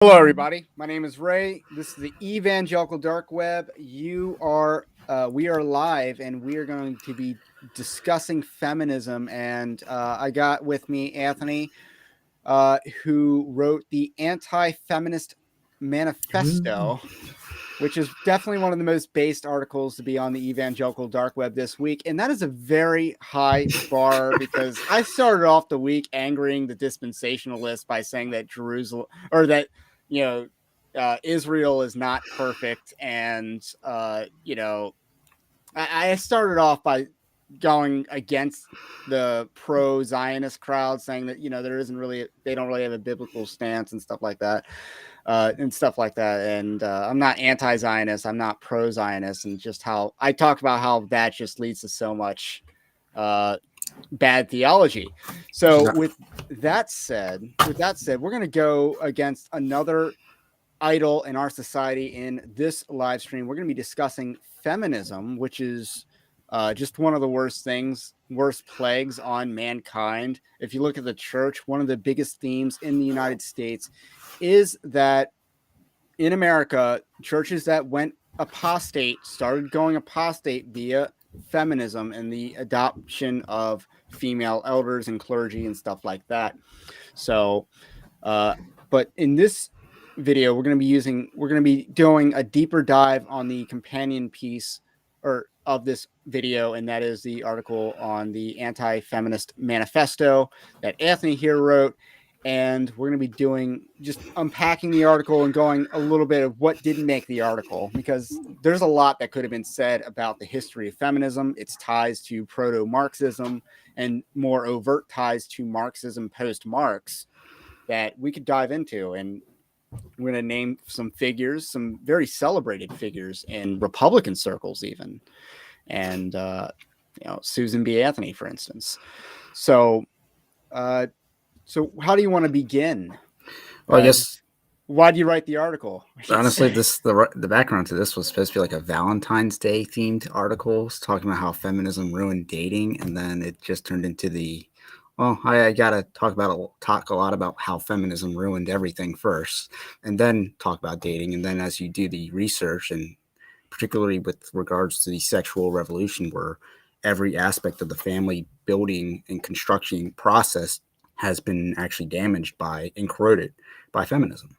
Hello, everybody. My name is Ray. This is the Evangelical Dark Web. We are live, and we are going to be discussing feminism. And I got with me Anthony, who wrote the Anti-Feminist Manifesto, which is definitely one of the most based articles to be on the Evangelical Dark Web this week. And that is a very high bar because I started off the week angering the dispensationalists by saying that Israel is not perfect. And, I started off by going against the pro-Zionist crowd, saying that, they don't really have a biblical stance and stuff like that. And I'm not anti-Zionist. I'm not pro-Zionist, and just how I talked about how that just leads to so much bad theology. So with that said, we're going to go against another idol in our society in this live stream. We're going to be discussing feminism, which is just one of the worst plagues on mankind. If you look at the church, one of the biggest themes in the United States is that in America, churches that went apostate started going apostate via feminism and the adoption of female elders and clergy and stuff like that. So, but in this video, we're going to be doing a deeper dive on the companion piece of this video, and that is the article on the Anti-Feminist Manifesto that Anthony here wrote. And we're going to be just unpacking the article and going a little bit of what didn't make the article, because there's a lot that could have been said about the history of feminism, its ties to proto-Marxism, and more overt ties to Marxism post-Marx that we could dive into. And we're going to name some figures, some very celebrated figures in Republican circles even. And, Susan B. Anthony, for instance. So how do you want to begin? Well, I guess. Why do you write the article? Honestly, the background to this was supposed to be like a Valentine's Day themed article talking about how feminism ruined dating, and then it just turned into I gotta talk a lot about how feminism ruined everything first, and then talk about dating, and then as you do the research, and particularly with regards to the sexual revolution, where every aspect of the family building and construction process has been actually damaged and corroded by feminism.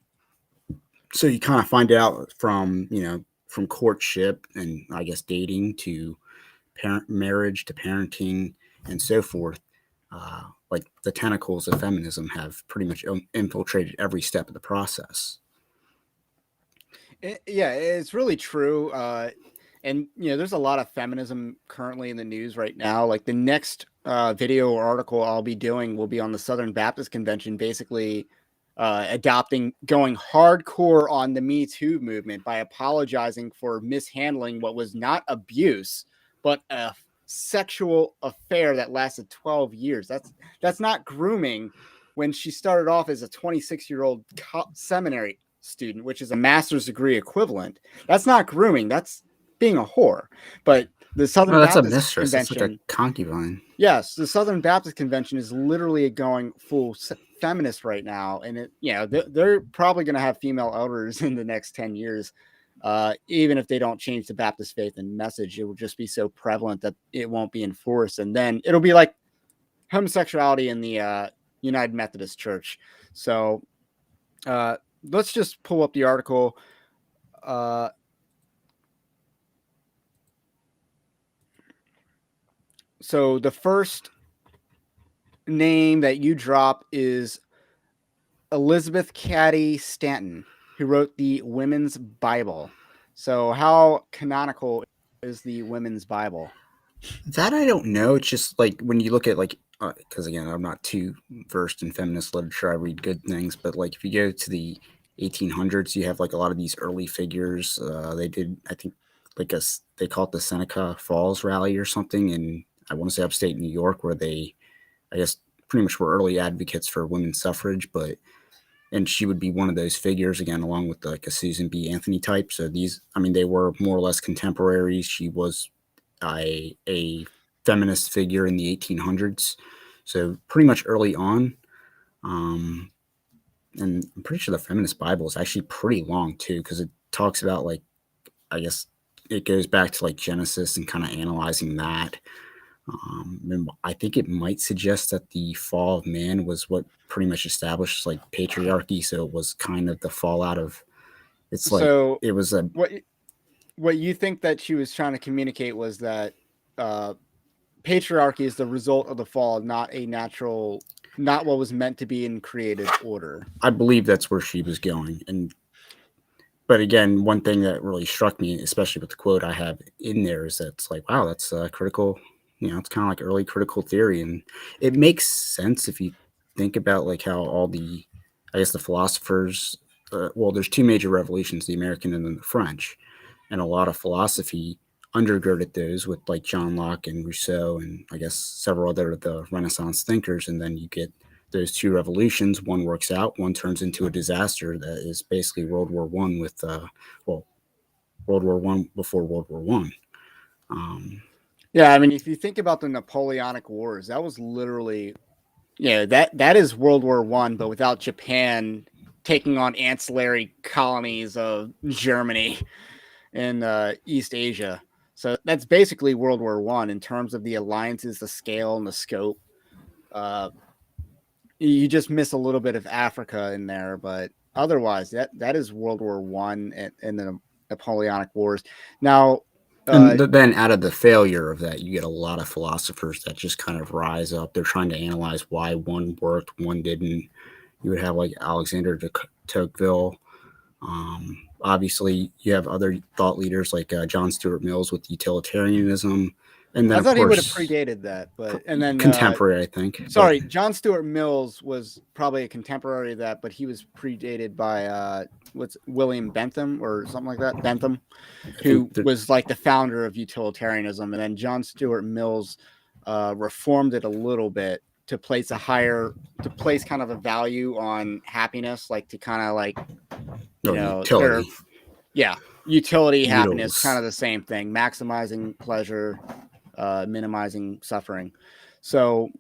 So you kind of find out from courtship and I guess dating to marriage to parenting and so forth. Like the tentacles of feminism have pretty much infiltrated every step of the process. Yeah, it's really true. And there's a lot of feminism currently in the news right now. Like the next video or article I'll be doing will be on the Southern Baptist Convention, basically going hardcore on the Me Too movement by apologizing for mishandling what was not abuse, but a sexual affair that lasted 12 years. That's not grooming when she started off as a 26-year-old seminary student, which is a master's degree equivalent. That's not grooming. That's being a whore. But the Southern that's Baptist a mistress. Convention, it's like a concubine. Yes, the Southern Baptist Convention is literally going full feminist right now, and they're probably going to have female elders in the next 10 years. Even if they don't change the Baptist faith and message, it will just be so prevalent that it won't be enforced, and then it'll be like homosexuality in the United Methodist Church. So let's just pull up the article. So the first name that you drop is Elizabeth Cady Stanton, who wrote the Women's Bible. So how canonical is the Women's Bible? That I don't know. It's just like when you look at because again, I'm not too versed in feminist literature. I read good things, but like if you go to the 1800s, you have like a lot of these early figures. They did, I think, they call it the Seneca Falls rally or something, and I want to say upstate New York, where they, I guess, pretty much were early advocates for women's suffrage. And she would be one of those figures again, along with like a Susan B. Anthony type. So they were more or less contemporaries. She was a feminist figure in the 1800s, so pretty much early on. and I'm pretty sure the feminist Bible is actually pretty long too, because it talks about like, I guess it goes back to like Genesis and kind of analyzing that. I think it might suggest that the fall of man was what pretty much established like patriarchy. So it was kind of the fallout of. It's like So it was a. what what you think that she was trying to communicate was that uh, patriarchy is the result of the fall, not a natural, not what was meant to be in created order. I believe that's where she was going, and but again, one thing that really struck me, especially with the quote I have in there, is that it's like, wow, that's critical. You know, it's kind of like early critical theory, and it makes sense if you think about like how all the, I guess the philosophers. Well, there's two major revolutions: the American and then the French, and a lot of philosophy undergirded those with like John Locke and Rousseau, and I guess several other of the Renaissance thinkers, and then you get those two revolutions. One works out, one turns into a disaster that is basically World War One with well, World War One before World War One. Yeah, I mean, if you think about the Napoleonic Wars, that was literally, that is World War One, but without Japan taking on ancillary colonies of Germany in East Asia. So that's basically World War One in terms of the alliances, the scale, and the scope. Uh, you just miss a little bit of Africa in there, but otherwise, that is World War One and the Napoleonic Wars. Now, And then out of the failure of that, you get a lot of philosophers that just kind of rise up. They're trying to analyze why one worked, one didn't. You would have like Alexander de Tocqueville. Obviously, you have other thought leaders like John Stuart Mills with utilitarianism, and then I of thought he would have course predated that, but and then contemporary, I think. sorry, John Stuart Mills was probably a contemporary of that, but he was predated by what's William Bentham or something like that. Bentham, who was like the founder of utilitarianism, and then John Stuart Mills reformed it a little bit to place kind of a value on happiness, like to kind of like utility, utility, happiness, utils. kind of the same thing, maximizing pleasure, minimizing suffering. So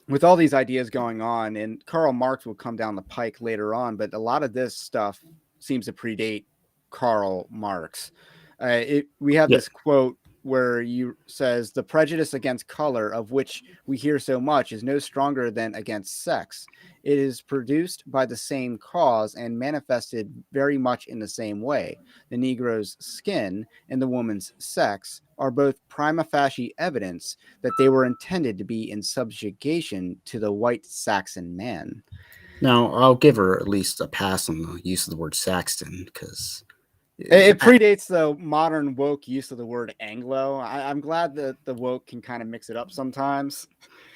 with all these ideas going on, and Karl Marx will come down the pike later on, but a lot of this stuff seems to predate Karl Marx. We have this quote where you says the prejudice against color of which we hear so much is no stronger than against sex. It is produced by the same cause and manifested very much in the same way. The Negro's skin and the woman's sex are both prima facie evidence that they were intended to be in subjugation to the white Saxon man. Now, I'll give her at least a pass on the use of the word Saxon because it predates the modern woke use of the word Anglo. I'm glad that the woke can kind of mix it up sometimes.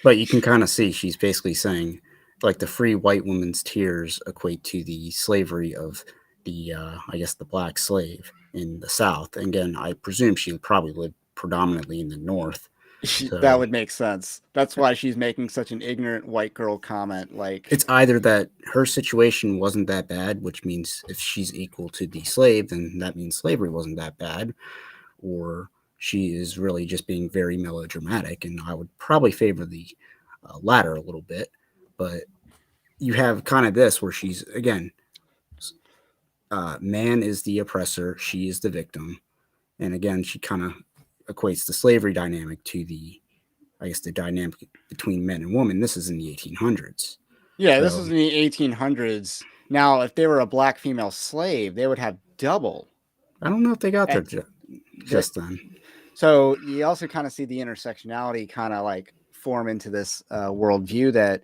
But you can kind of see she's basically saying, like, the free white woman's tears equate to the slavery of the, I guess, the black slave in the South. And again, I presume she probably lived predominantly in the North. So, that would make sense. That's why she's making such an ignorant white girl comment. Like, it's either that her situation wasn't that bad, which means if she's equal to the slave, then that means slavery wasn't that bad, or she is really just being very melodramatic. And I would probably favor the latter a little bit. But you have kind of this where she's, again, man is the oppressor, she is the victim. And again, she kind of equates the slavery dynamic to the, I guess, the dynamic between men and women. This is in the 1800s. Yeah, this is in the 1800s. Now, if they were a black female slave, they would have double. I don't know if they got there just then. So you also kind of see the intersectionality kind of like form into this worldview that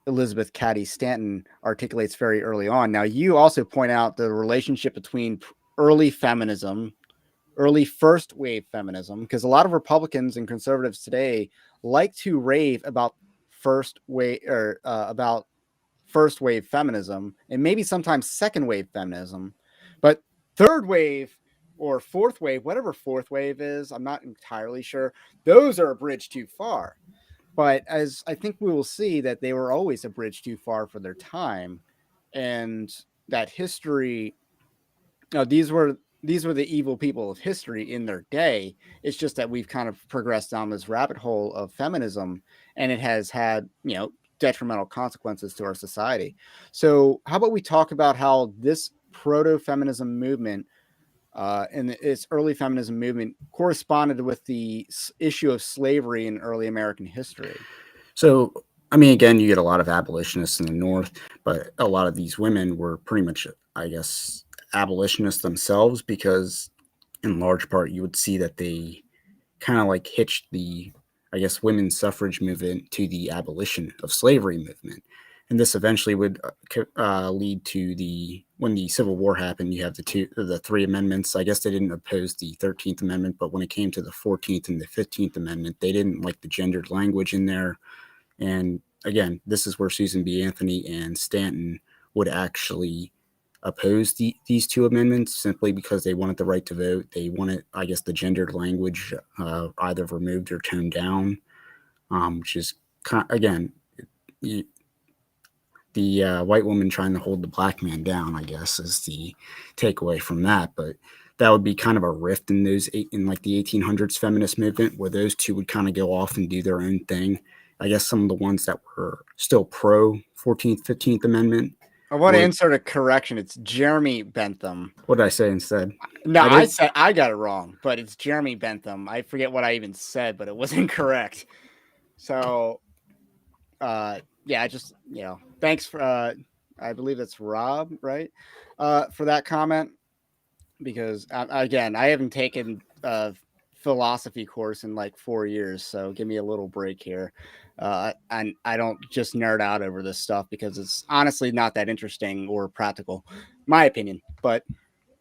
Elizabeth Cady Stanton articulates very early on. Now, you also point out the relationship between early feminism, early first wave feminism, because a lot of Republicans and conservatives today like to rave about first wave feminism and maybe sometimes second wave feminism, but third wave or fourth wave, whatever fourth wave is, I'm not entirely sure. Those are a bridge too far. But as I think we will see that they were always a bridge too far for their time, and that history, these were the evil people of history in their day. It's just that we've kind of progressed down this rabbit hole of feminism, and it has had detrimental consequences to our society. So how about we talk about how this proto-feminism movement and its early feminism movement corresponded with the issue of slavery in early American history. So, I mean, again, you get a lot of abolitionists in the North, but a lot of these women were pretty much, I guess, abolitionists themselves because, in large part, you would see that they kind of like hitched the, I guess, women's suffrage movement to the abolition of slavery movement. And this eventually would lead to when the Civil War happened, you have the three amendments. I guess they didn't oppose the 13th Amendment, but when it came to the 14th and the 15th Amendment, they didn't like the gendered language in there. And again, this is where Susan B. Anthony and Stanton would actually oppose these two amendments simply because they wanted the right to vote. They wanted, I guess, the gendered language either removed or toned down, which is, again, the white woman trying to hold the black man down, I guess, is the takeaway from that. But that would be kind of a rift in like the 1800s feminist movement, where those two would kind of go off and do their own thing. I guess some of the ones that were still pro 14th, 15th Amendment. I want to insert a correction. It's Jeremy Bentham. What did I say instead? No, I said I got it wrong, but it's Jeremy Bentham. I forget what I even said, but it was incorrect. So, yeah, just, thanks for, I believe that's Rob, right? For that comment, because again, I haven't taken a philosophy course in like 4 years, so give me a little break here. And I don't just nerd out over this stuff because it's honestly not that interesting or practical, my opinion. But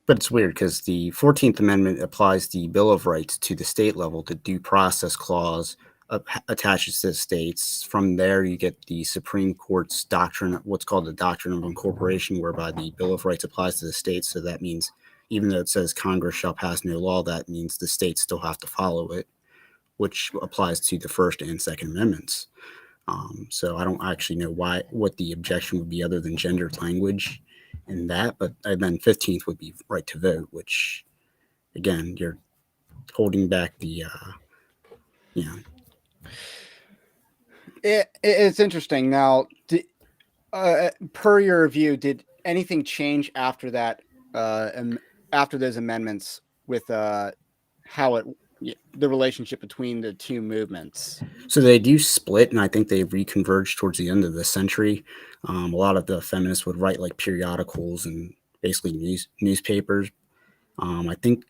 it's weird because the 14th Amendment applies the Bill of Rights to the state level. The due process clause attaches to the states. From there, you get the Supreme Court's doctrine, what's called the doctrine of incorporation, whereby the Bill of Rights applies to the states. So that means even though it says Congress shall pass no law, that means the states still have to follow it, which applies to the First and Second Amendments. So I don't actually know what the objection would be other than gendered language in that. But then 15th would be right to vote, which, again, you're holding back the, It's interesting. Now, per your review, did anything change after that? After those amendments, with how the relationship between the two movements? So they do split, and I think they reconverged towards the end of the century. A lot of the feminists would write like periodicals and basically newspapers. I think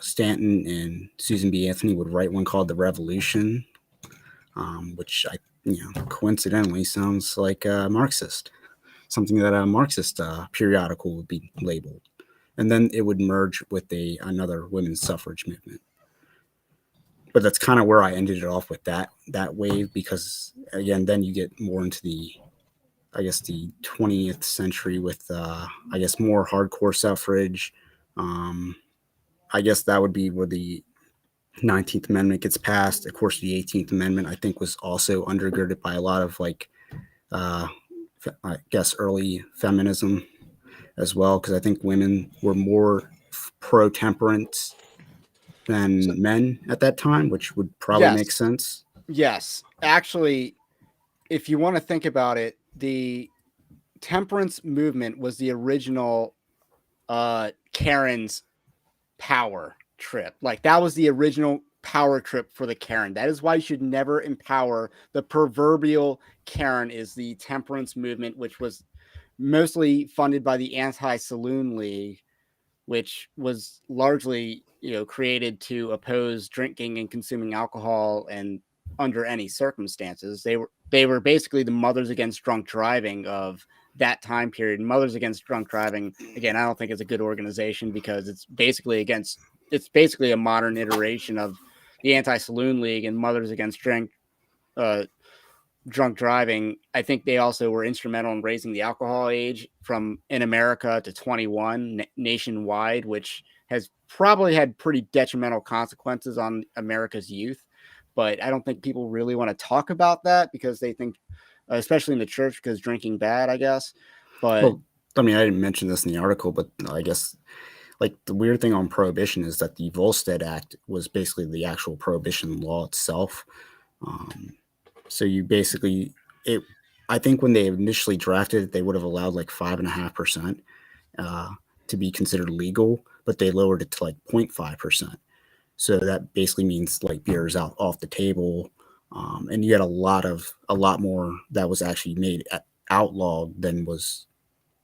Stanton and Susan B. Anthony would write one called The Revolution, which coincidentally sounds like a Marxist, something that a Marxist periodical would be labeled. And then it would merge with another women's suffrage movement. But that's kind of where I ended it off with that wave, because again, then you get more into the 20th century with more hardcore suffrage. I guess that would be where the 19th Amendment gets passed. Of course, the 18th Amendment, I think, was also undergirded by a lot of early feminism as well, because I think women were more pro-temperance than men at that time, which would probably make sense. Yes. Actually, if you want to think about it, the temperance movement was the original Karen's power trip. Like, that was the original power trip for the Karen. That is why you should never empower the proverbial Karen, is the temperance movement, which was mostly funded by the Anti-Saloon League, which was largely, created to oppose drinking and consuming alcohol and under any circumstances. They were basically the Mothers Against Drunk Driving of that time period. Mothers Against Drunk Driving, again, I don't think it's a good organization because it's basically a modern iteration of the Anti-Saloon League, and Mothers Against Drunk Driving. I think they also were instrumental in raising the alcohol age in America to 21 nationwide, which has probably had pretty detrimental consequences on America's youth. But I don't think people really want to talk about that because they think, especially in the church, because drinking bad, I guess. But well, I mean, I didn't mention this in the article, but I guess like the weird thing on prohibition is that the Volstead Act was basically the actual prohibition law itself. So you basically I think when they initially drafted it, they would have allowed like 5.5% to be considered legal, but they lowered it to like 0.5%. So that basically means like beer is out off the table, and you had a lot more that was actually made outlawed than was,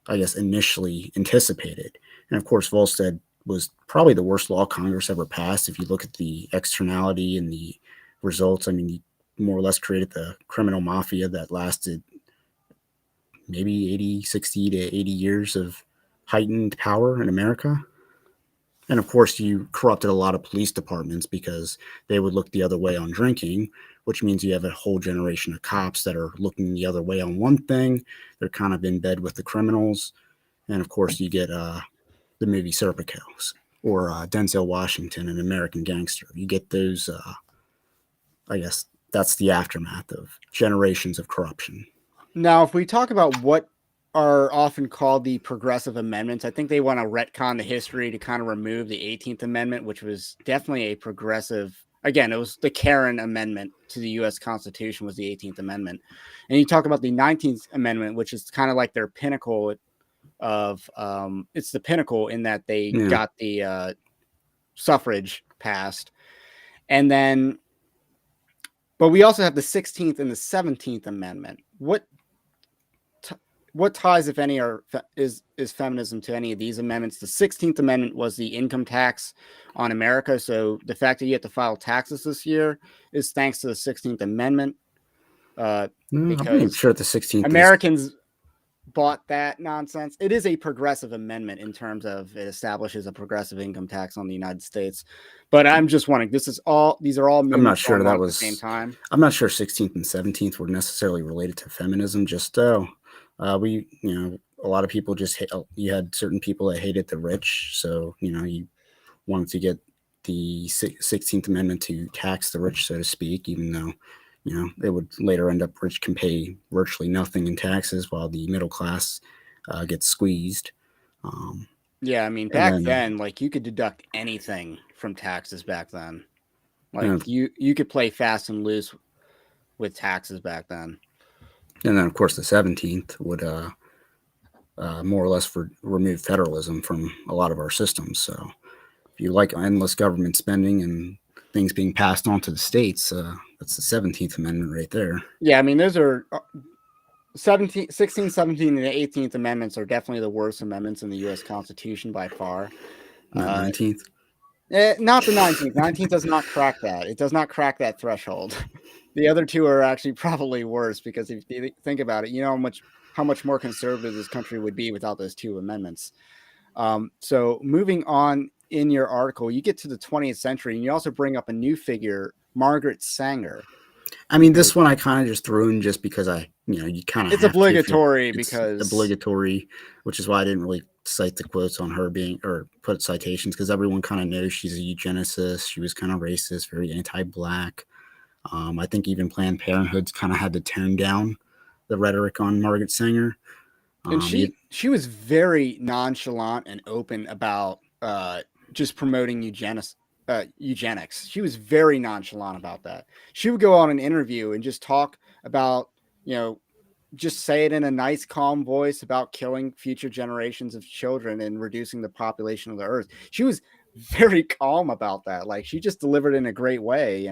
I guess, initially anticipated. And of course, Volstead was probably the worst law Congress ever passed. If you look at the externality and the results, I mean, he more or less created the criminal mafia that lasted maybe 80, 60 to 80 years of heightened power in America. And of course, you corrupted a lot of police departments because they would look the other way on drinking, which means you have a whole generation of cops that are looking the other way on one thing. They're kind of in bed with the criminals. And of course, you get the movie Serpico's or Denzel Washington, an American Gangster. You get those, I guess that's the aftermath of generations of corruption. Now, if we talk about what are often called the progressive amendments, I think they want to retcon the history to kind of remove the 18th Amendment, which was definitely a progressive. Again, it was the Karen Amendment to the U.S. Constitution was the 18th Amendment. And you talk about the 19th Amendment, which is kind of like their pinnacle of it's the pinnacle in that they got the suffrage passed. And then, but we also have the 16th and the 17th Amendment. What ties, if any, is feminism to any of these amendments? The 16th Amendment was the income tax on America. So the fact that you have to file taxes this year is thanks to the 16th Amendment. I'm pretty sure the 16th Americans bought that nonsense. It is a progressive amendment in terms of it establishes a progressive income tax on the United States. But I'm just wondering, these are all I'm not sure that was at the same time. I'm not sure 16th and 17th were necessarily related to feminism. Just a lot of people just you had certain people that hated the rich, so you wanted to get the 16th Amendment to tax the rich, so to speak, even though they would later end up rich can pay virtually nothing in taxes while the middle class gets squeezed. Yeah, I mean, back then, like you could deduct anything from taxes back then. Like you could play fast and loose with taxes back then. And then, of course, the 17th would more or less remove federalism from a lot of our systems. So if you like endless government spending and things being passed on to the states, that's the 17th Amendment right there. Yeah, I mean, those are 16, 17, and the 18th Amendments are definitely the worst amendments in the U.S. Constitution by far. The 19th? Not the 19th. 19th does not crack that. It does not crack that threshold. The other two are actually probably worse because if you think about it, you know how much more conservative this country would be without those two amendments. So moving on in your article, you get to the 20th century and you also bring up a new figure, Margaret Sanger. I mean, this one I kind of just threw in just because you kind of it's obligatory because obligatory, which is why I didn't really cite the quotes on her or put citations because everyone kind of knows she's a eugenicist. She was kind of racist, very anti-black. I think even Planned Parenthood's kind of had to tone down the rhetoric on Margaret Sanger. And she was very nonchalant and open about just promoting eugenics. She was very nonchalant about that. She would go on an interview and just talk about, just say it in a nice, calm voice about killing future generations of children and reducing the population of the earth. She was very calm about that. Like she just delivered in a great way.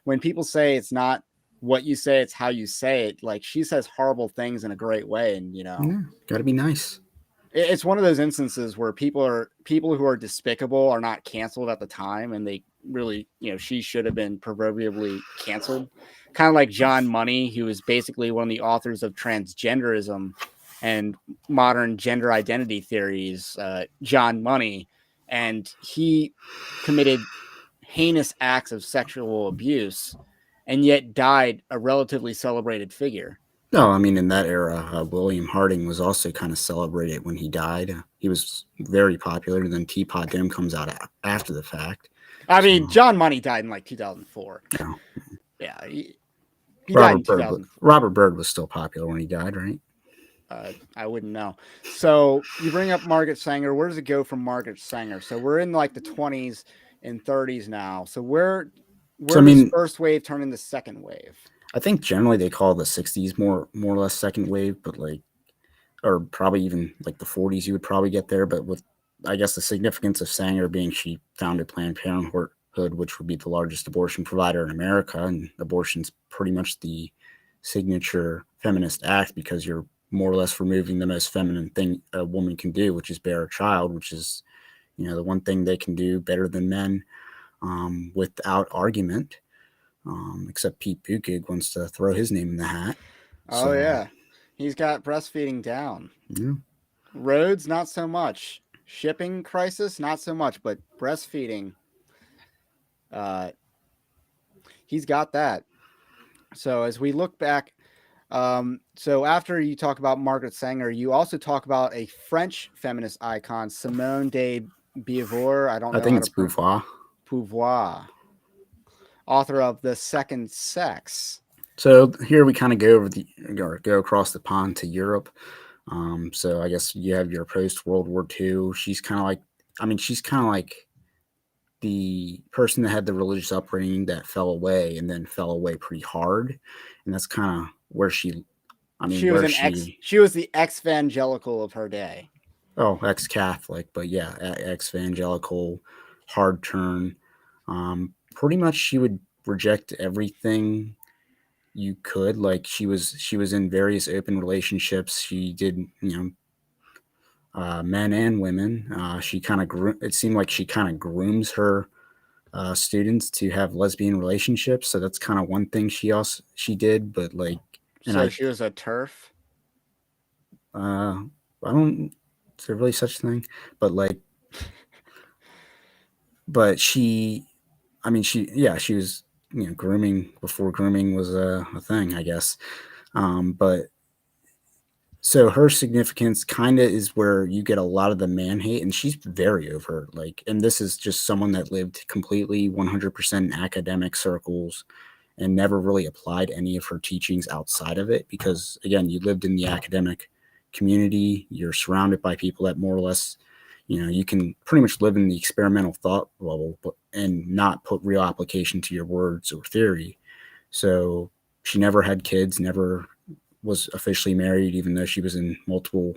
When people say it's not what you say, it's how you say it. Like she says horrible things in a great way. And, got to be nice. It's one of those instances where people who are despicable are not canceled at the time. And they really, she should have been proverbially canceled. Kind of like John Money, who is basically one of the authors of transgenderism and modern gender identity theories, John Money. And he committed heinous acts of sexual abuse and yet died a relatively celebrated figure. No, I mean, in that era, William Harding was also kind of celebrated when he died. He was very popular. And then Teapot Dome comes out after the fact. I mean, John Money died in like 2004. No. Yeah. He died in 2004. Robert Byrd was still popular when he died, right? I wouldn't know. So you bring up Margaret Sanger. Where does it go from Margaret Sanger? So we're in like the 20s and 30s now. So where does first wave turn into second wave? I think generally they call the 60s more or less second wave, but like, or probably even like the 40s you would probably get there. But with, I guess, the significance of Sanger being she founded Planned Parenthood, which would be the largest abortion provider in America, and abortion's pretty much the signature feminist act because you're more or less removing the most feminine thing a woman can do, which is bear a child, which is, the one thing they can do better than men, without argument. Except Pete Buttigieg wants to throw his name in the hat. Oh So, yeah, he's got breastfeeding down. yeah. Roads, not so much. Shipping crisis, not so much. But breastfeeding, uh, he's got that. So as we look back, so after you talk about Margaret Sanger, you also talk about a French feminist icon, Simone de Beauvoir. I don't I know think how it's to pronounce. Beauvoir. Beauvoir, author of The Second Sex. So here we kind of go across the pond to Europe. So I guess you have your post World War II. She's kind of like, she's kind of like the person that had the religious upbringing that fell away and then fell away pretty hard, and that's kind of where she, She was She was the ex-evangelical of her day. Oh, ex-Catholic, but yeah, ex-evangelical, hard turn. Pretty much, she would reject everything you could. Like she was in various open relationships. She did, men and women. She kind of it seemed like she kind of grooms her students to have lesbian relationships. So that's kind of one thing she did. But like, and So she was a TERF. I don't. Is there really such a thing? But like, but she, she was, grooming before grooming was a thing, I guess. But so her significance kind of is where you get a lot of the man hate, and she's very overt. Like, and this is just someone that lived completely 100% in academic circles and never really applied any of her teachings outside of it because, again, you lived in the academic community, you're surrounded by people that more or less, you can pretty much live in the experimental thought bubble and not put real application to your words or theory. So she never had kids, never was officially married, even though she was in multiple,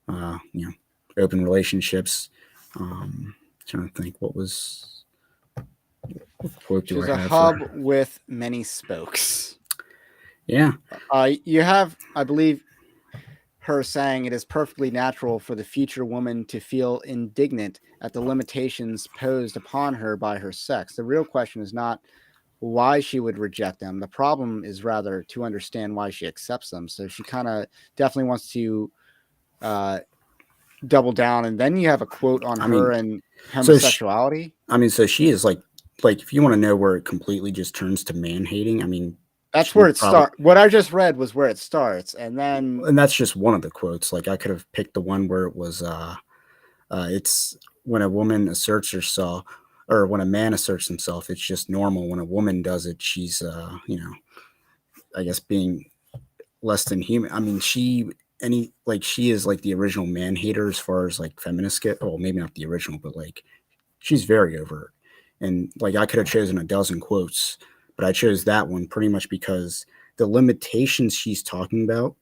open relationships. Trying to think what quote She do was I a have hub for? with many spokes. Yeah, You have, I believe, her saying it is perfectly natural for the future woman to feel indignant at the limitations posed upon her by her sex. The real question is not why she would reject them. The problem is rather to understand why she accepts them. So she kind of definitely wants to double down. And then you have a quote on I her mean, and so homosexuality. so she is like if you want to know where it completely just turns to man hating, That's she where would it probably, starts. What I just read was where it starts, and then and that's just one of the quotes. Like I could have picked the one where it was, it's when a woman asserts herself, or when a man asserts himself, it's just normal. When a woman does it, she's, I guess being less than human. She is like the original man hater as far as like feminists get. Well, maybe not the original, but like she's very overt. And like I could have chosen a dozen quotes, but I chose that one pretty much because the limitations she's talking about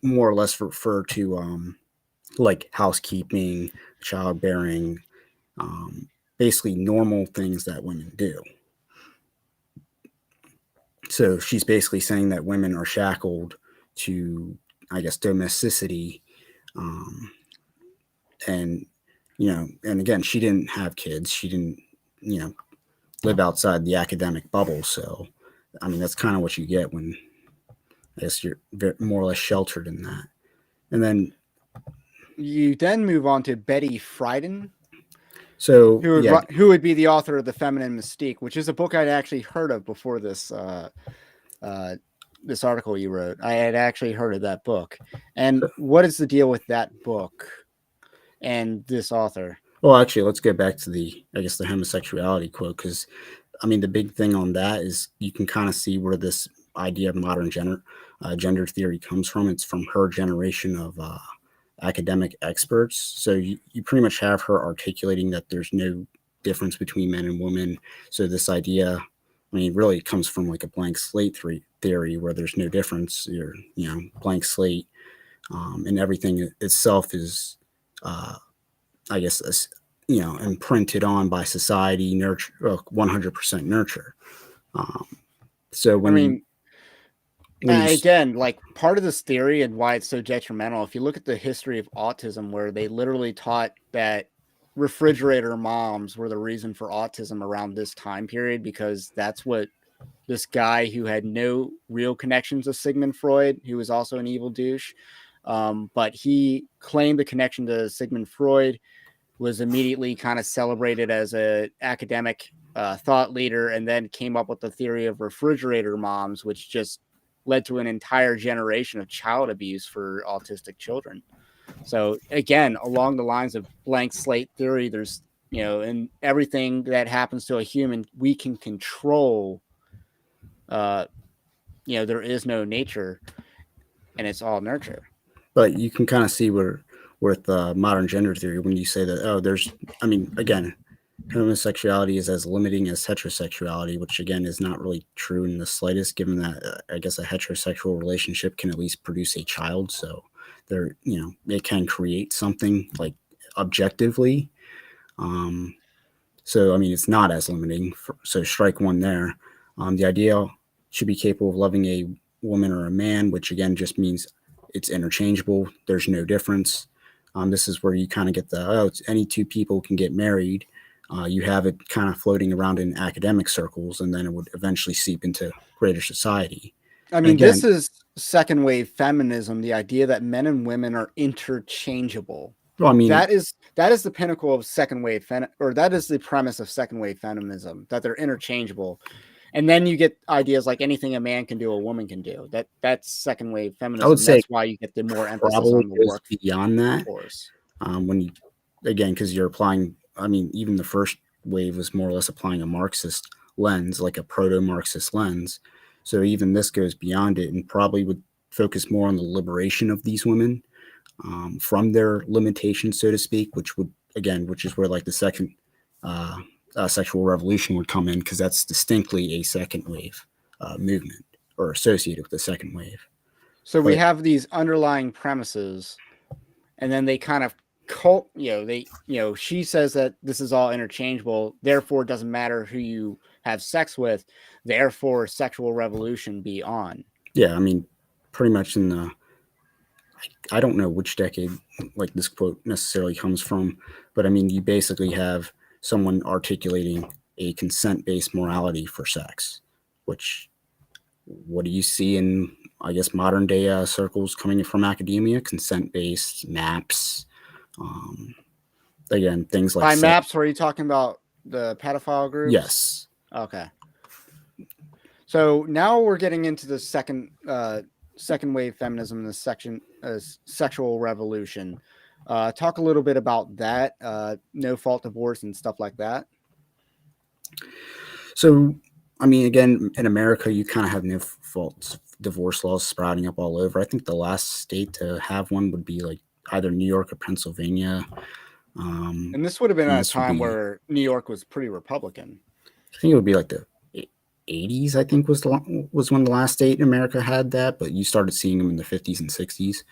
more or less refer to, like housekeeping, childbearing, basically normal things that women do. So she's basically saying that women are shackled to, I guess, domesticity, um, and and again, she didn't have kids. She didn't, live outside the academic bubble. So, that's kind of what you get when I guess you're more or less sheltered in that. And then, you then move on to Betty Friedan, so yeah, who would be the author of The Feminine Mystique, which is a book I'd actually heard of before this article you wrote. I had actually heard of that book. And what is the deal with that book and this author? well, actually, let's go back to the homosexuality quote because, the big thing on that is you can kind of see where this idea of modern gender theory comes from. It's from her generation of academic experts. So you pretty much have her articulating that there's no difference between men and women. So this idea, really comes from like a blank slate theory where there's no difference. You're, blank slate, and everything itself is, I guess, imprinted on by society, nurture, 100% nurture. So when again, like part of this theory and why it's so detrimental, if you look at the history of autism, where they literally taught that refrigerator moms were the reason for autism around this time period, because that's what this guy who had no real connections to Sigmund Freud, who was also an evil douche, but he claimed the connection to Sigmund Freud, was immediately kind of celebrated as a academic thought leader, and then came up with the theory of refrigerator moms, which just led to an entire generation of child abuse for autistic children. So again, along the lines of blank slate theory, there's, in everything that happens to a human, we can control. There is no nature, and it's all nurture. But you can kind of see where with modern gender theory, when you say that, again, homosexuality is as limiting as heterosexuality, which again is not really true in the slightest, given that I guess a heterosexual relationship can at least produce a child. So there, it can create something like objectively. So it's not as limiting. So strike one there. The ideal should be capable of loving a woman or a man, which again just means it's interchangeable. There's no difference. This is where you kind of get it's any two people can get married. You have it kind of floating around in academic circles, and then it would eventually seep into greater society. This is second wave feminism, the idea that men and women are interchangeable. Well, that is the pinnacle of second wave or that is the premise of second wave feminism, that they're interchangeable. And then you get ideas like anything a man can do, a woman can do. That's second wave feminism. I would say that's why you get the more emphasis on the work. Beyond that, when you, again, because you're applying, even the first wave was more or less applying a Marxist lens, like a proto-Marxist lens. So even this goes beyond it and probably would focus more on the liberation of these women from their limitations, so to speak, which is where like the second sexual revolution would come in, because that's distinctly a second wave movement, or associated with the second wave. So we have these underlying premises, and then they kind of she says that this is all interchangeable, therefore it doesn't matter who you have sex with, therefore sexual revolution be on. Yeah, pretty much in the, I don't know which decade like this quote necessarily comes from, but you basically have someone articulating a consent-based morality for sex, which, what do you see in, I guess, modern day circles coming from academia? Consent-based maps. Again, things like by maps. Are you talking about the pedophile groups? Yes. Okay. So now we're getting into the second wave feminism, the sexual revolution. Talk a little bit about that, no fault divorce and stuff like that. So, again, in America, you kind of have no fault divorce laws sprouting up all over. I think the last state to have one would be like either New York or Pennsylvania. And this would have been at a time where New York was pretty Republican. I think it would be like the 80s, I think, was when the last state in America had that, but you started seeing them in the 50s and 60s,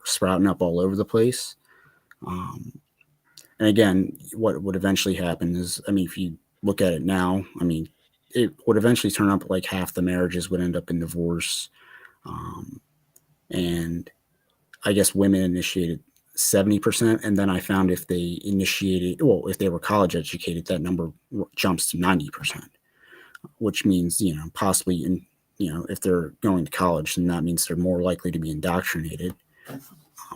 sprouting up all over the place. And again, what would eventually happen is, if you look at it now, it would eventually turn up like half the marriages would end up in divorce. And I guess women initiated 70%. And then I found if they were college educated, that number jumps to 90%, which means, possibly if they're going to college, then that means they're more likely to be indoctrinated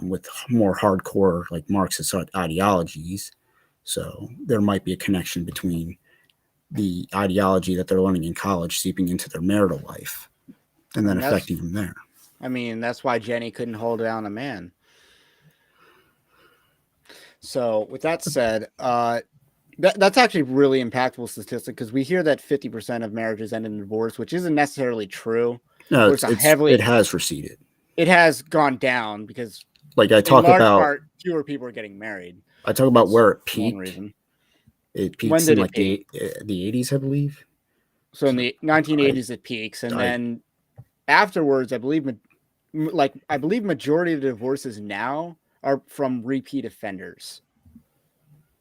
with more hardcore like Marxist ideologies. So there might be a connection between the ideology that they're learning in college seeping into their marital life and then affecting them there. That's why Jenny couldn't hold down a man. So with that said, that's actually really impactful statistic, because we hear that 50% of marriages end in divorce, which isn't necessarily true. No, it has receded. It has gone down because, like I talk about, fewer people are getting married. I talk about where it peaked. One reason. It peaks in like the 80s, I believe. So in the 1980s, it peaks, and then afterwards, I believe majority of the divorces now are from repeat offenders.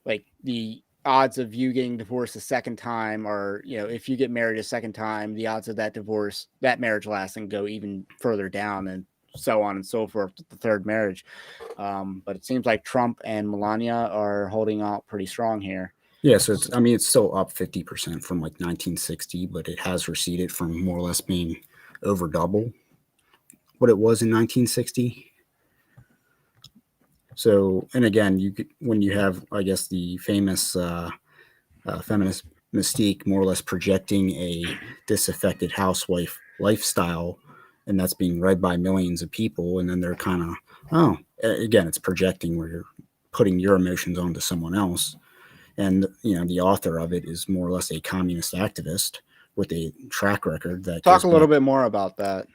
Like the odds of you getting divorced a second time, or if you get married a second time, the odds of that marriage lasting go even further down, and so on and so forth with the third marriage. But it seems like Trump and Melania are holding out pretty strong here. Yeah, so it's still up 50% from like 1960, but it has receded from more or less being over double what it was in 1960. So, and again, when you have, I guess, the famous feminist mystique more or less projecting a disaffected housewife lifestyle, and that's being read by millions of people, and then they're kind of, again, it's projecting where you're putting your emotions onto someone else. And the author of it is more or less a communist activist with a track record that talk a little bit more about that.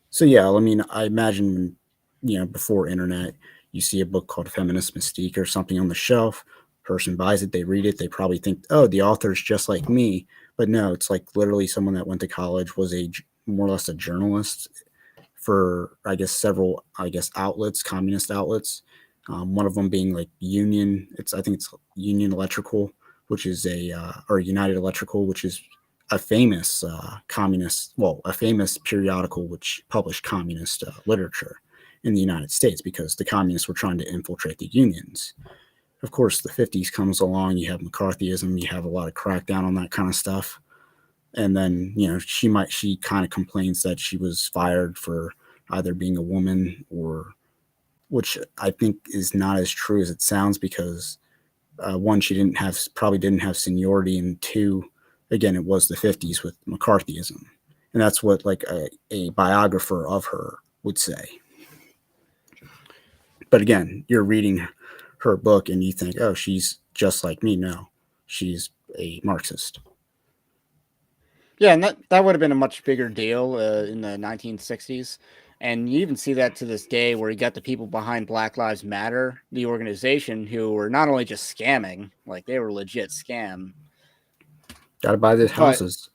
So yeah, I mean, I imagine before internet, you see a book called Feminist Mystique or something on the shelf. Person buys it, they read it, they probably think, oh, the author's just like me. But no, it's like literally someone that went to college, was more or less a journalist for, I guess, several, outlets, communist outlets. One of them being like Union. I think it's Union Electrical, which is or United Electrical, which is a famous a famous periodical which published communist literature in the United States, because the communists were trying to infiltrate the unions. Of course, the 50s comes along, you have McCarthyism, you have a lot of crackdown on that kind of stuff. And then, she kind of complains that she was fired for either being a woman, or, which I think is not as true as it sounds, because one, she probably didn't have seniority, and two, again, it was the 50s with McCarthyism. And that's what like a biographer of her would say. But again, you're reading her book and you think, oh, she's just like me. No, she's a Marxist. Yeah, and that would have been a much bigger deal in the 1960s. And you even see that to this day, where you got the people behind Black Lives Matter, the organization, who were not only just scamming, like they were legit scam. Got to buy the houses.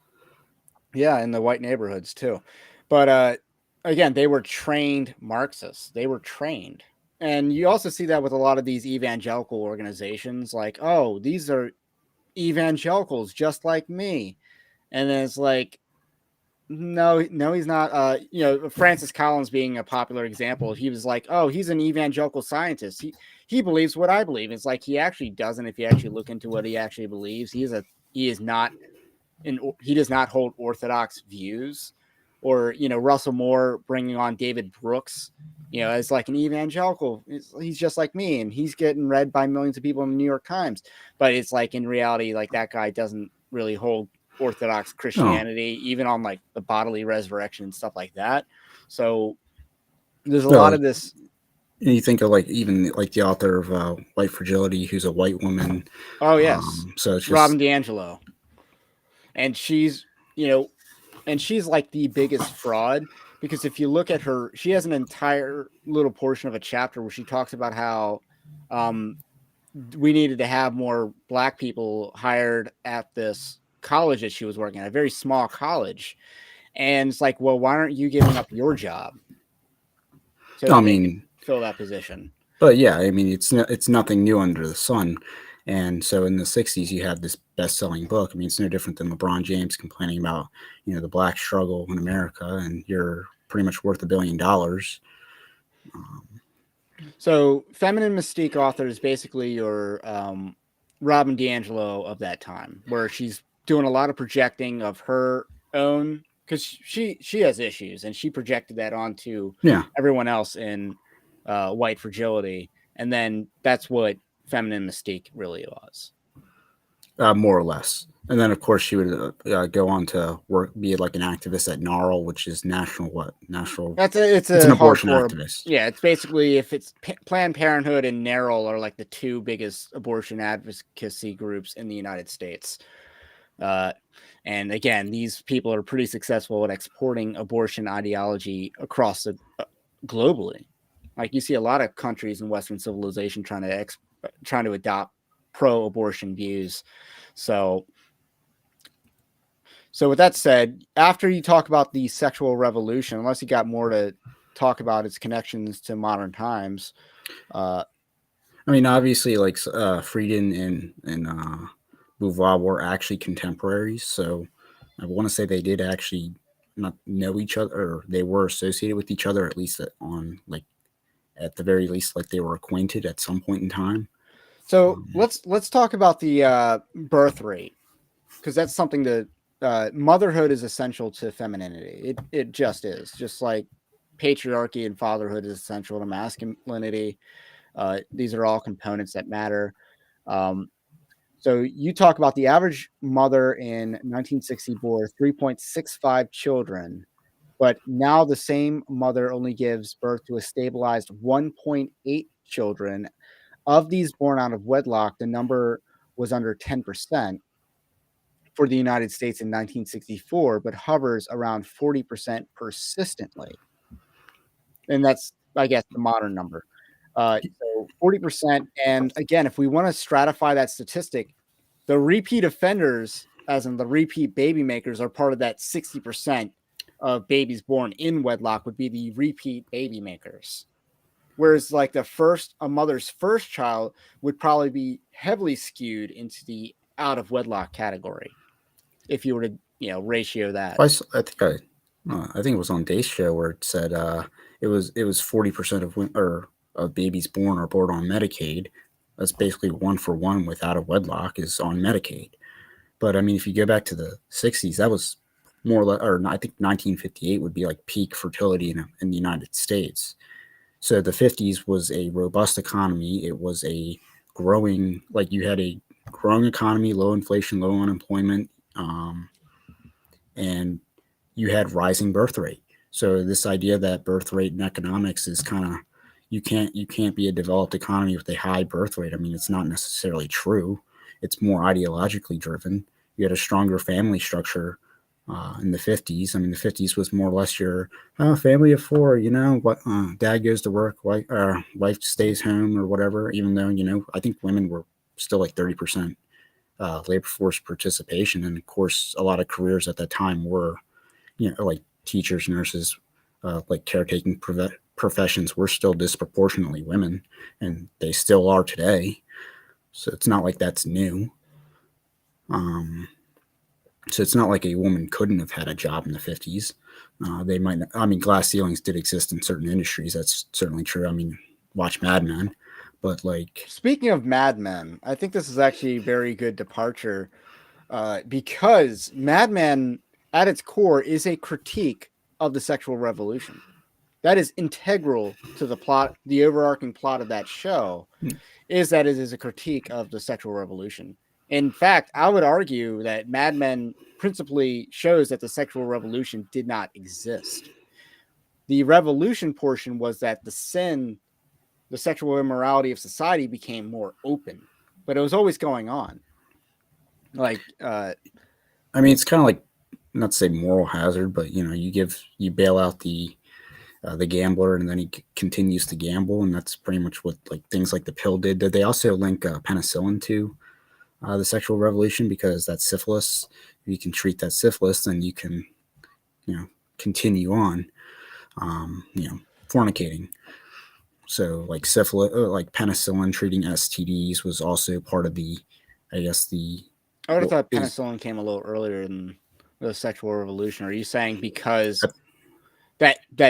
Yeah, in the white neighborhoods too. But again, they were trained Marxists. They were trained. And you also see that with a lot of these evangelical organizations, like, oh, these are evangelicals just like me. And then it's like, no, he's not. Francis Collins being a popular example. He was like, oh, he's an evangelical scientist. He believes what I believe. It's like he actually doesn't. If you actually look into what he actually believes, he does not hold orthodox views. Or Russell Moore bringing on David Brooks, as like an evangelical. He's just like me, and he's getting read by millions of people in the New York Times. But it's like in reality, like that guy doesn't really hold Orthodox Christianity, even on like the bodily resurrection and stuff like that. So there's a lot of this. And you think of like even like the author of White Fragility, who's a white woman. Oh yes, so it's just Robin DiAngelo, and she's like the biggest fraud, because if you look at her, she has an entire little portion of a chapter where she talks about how we needed to have more Black people hired at this college that she was working at, a very small college. And it's like, well, why aren't you giving up your job to fill that position? But yeah, I mean, it's nothing new under the sun. And so in the 60s, you have this best-selling book. I mean, it's no different than LeBron James complaining about, the Black struggle in America, and you're pretty much worth $1 billion. So Feminine Mystique author is basically your Robin DiAngelo of that time, where she's doing a lot of projecting of her own, because she has issues, and she projected that onto everyone else in White Fragility. And then that's what Feminine Mystique really was. More or less. And then, of course, she would go on to be like an activist at NARAL, which is National. It's an abortion activist. Yeah, it's basically, if it's Planned Parenthood and NARAL are like the two biggest abortion advocacy groups in the United States. And again, these people are pretty successful at exporting abortion ideology across globally. Like you see a lot of countries in Western civilization trying to adopt pro-abortion views. So So with that said, after you talk about the sexual revolution, unless you got more to talk about its connections to modern times. I mean, obviously, like Friedan and Beauvoir were actually contemporaries, so I want to say they did actually not know each other, or they were associated with each other, at least on like at the very least, like they were acquainted at some point in time. So let's talk about the birth rate, because that's something that motherhood is essential to femininity. It just is, just like patriarchy and fatherhood is essential to masculinity. These are all components that matter. Um, so you talk about the average mother in 1960 bore 3.65 children, but now the same mother only gives birth to a stabilized 1.8 children. Of these born out of wedlock, the number was under 10% for the United States in 1964, but hovers around 40% persistently. And that's, I guess, the modern number. So 40%. And again, if we want to stratify that statistic, the repeat offenders, as in the repeat baby makers, are part of that 60% of babies born in wedlock would be the repeat baby makers. Whereas like a mother's first child would probably be heavily skewed into the out of wedlock category if you were to, ratio that. I think it was on Dave's show where it said it was 40% of babies born are born on Medicaid. That's basically one for one with out of wedlock is on Medicaid. But I mean, if you go back to the 60s, that was more like, or I think 1958 would be like peak fertility in the United States. So the 50s was a robust economy. It was a growing, like you had a growing economy, low inflation, low unemployment, and you had rising birth rate. So this idea that birth rate in economics is kind of you can't be a developed economy with a high birth rate. I mean, it's not necessarily true. It's more ideologically driven. You had a stronger family structure in the 50s. I mean, the 50s was more or less your family of four. What dad goes to work, wife stays home or whatever. Even though I think women were still like 30% labor force participation, and of course, a lot of careers at that time were like teachers, nurses, like caretaking professions were still disproportionately women, and they still are today. So it's not like that's new. Um, so it's not like a woman couldn't have had a job in the 50s. They might not, I mean, glass ceilings did exist in certain industries. That's certainly true. I mean, watch Mad Men. But like, Speaking of Mad Men, I think this is actually a very good departure because Mad Men, at its core, is a critique of the sexual revolution. That is integral to the plot, the overarching plot of that show, is that it is a critique of the sexual revolution. In fact, I would argue that Mad Men principally shows that the sexual revolution did not exist. The revolution portion was that the sexual immorality of society became more open, but it was always going on. Like, I mean, it's kind of like, not to say moral hazard, but you bail out the gambler, and then he continues to gamble, and that's pretty much what like things like the pill did. Did they also link penicillin to the sexual revolution, because that's syphilis? If you can treat that syphilis, then you can continue on fornicating. So like syphilis, like penicillin treating STDs was also part of the, I guess the I would have what thought is penicillin came a little earlier than the sexual revolution. Are you saying because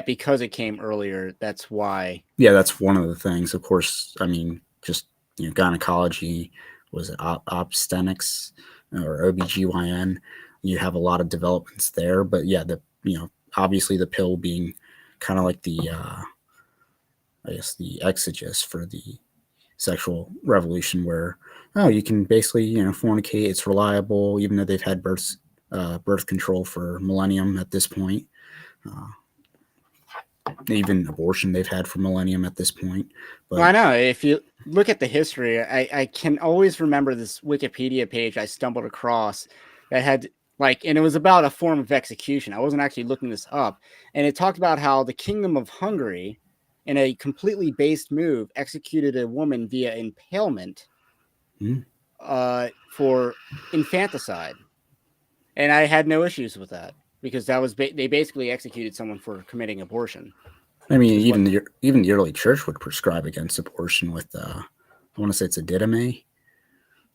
because it came earlier, that's why? yeah, that's one of the things. Of course, I mean, just gynecology, was it obstetrics or OBGYN? You have a lot of developments there, but yeah, obviously the pill being kind of like the I guess the exegesis for the sexual revolution, where you can basically fornicate. It's reliable, even though they've had birth control for millennium at this point. Uh, Even abortion they've had for millennium at this point. Well, I But know if you look at the history, I can always remember this Wikipedia page I stumbled across that had and it was about a form of execution. I wasn't actually looking this up, and it talked about how the Kingdom of Hungary, in a completely based move, executed a woman via impalement mm, for infanticide. And I had no issues with that because that was they basically executed someone for committing abortion. I mean, even the early church would prescribe against abortion with, I want to say it's a didymy.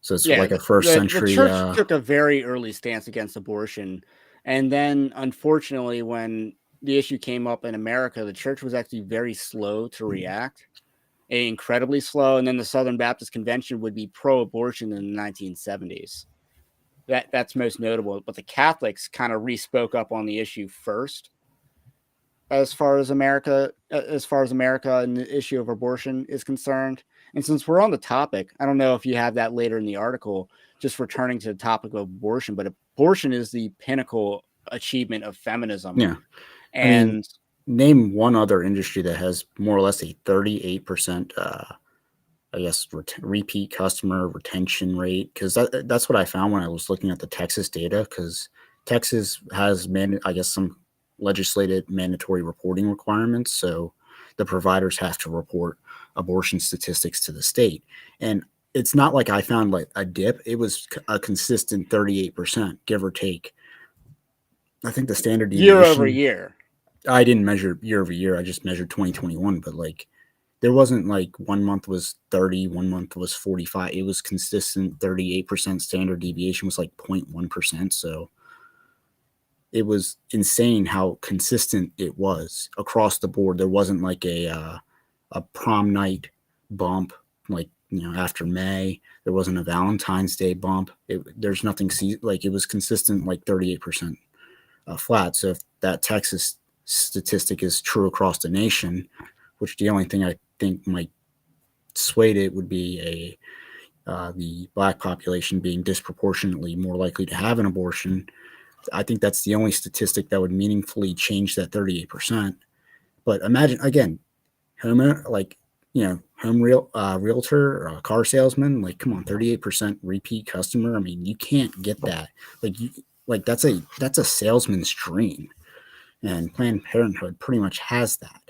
So it's like a first the century. church took a very early stance against abortion. And then, unfortunately, when the issue came up in America, the church was actually very slow to react, incredibly slow. And then the Southern Baptist Convention would be pro-abortion in the 1970s. That's most notable. But the Catholics kind of re-spoke up on the issue first, as far as America and the issue of abortion is concerned. And since we're on the topic, I don't know if you have that later in the article, just returning to the topic of abortion, but abortion is the pinnacle achievement of feminism. Yeah. And I mean, name one other industry that has more or less a 38%, I guess, repeat customer retention rate. Because that's what I found when I was looking at the Texas data, because Texas has, I guess, some legislated mandatory reporting requirements. So the providers have to report abortion statistics to the state. And it's not like I found like a dip. It was a consistent 38%, give or take. I think the standard deviation, year over year. I didn't measure year over year. I just measured 2021, but like there wasn't like 1 month was 30, 1 month was 45. It was consistent 38%. Standard deviation was like 0.1%. So it was insane how consistent it was across the board. There wasn't like a prom night bump, like, after May. There wasn't a Valentine's Day bump. There's nothing like it was consistent, like 38% flat. So if that Texas statistic is true across the nation, which the only thing I think might sway it would be the black population being disproportionately more likely to have an abortion. I think that's the only statistic that would meaningfully change that 38%. But imagine again, home realtor or a car salesman, like, come on, 38% repeat customer. I mean, you can't get that. Like that's a salesman's dream, and Planned Parenthood pretty much has that.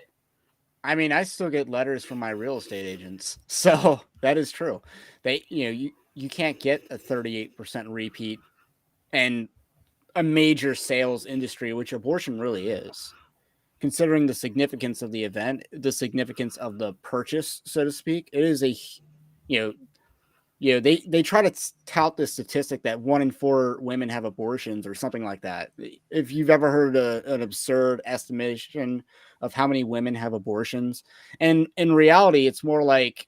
I mean, I still get letters from my real estate agents, so that is true. They, you can't get a 38% repeat and a major sales industry, which abortion really is, considering the significance of the event, the significance of the purchase, so to speak. It is they try to tout this statistic that 1 in 4 women have abortions or something like that. If you've ever heard an absurd estimation of how many women have abortions, and in reality, it's more like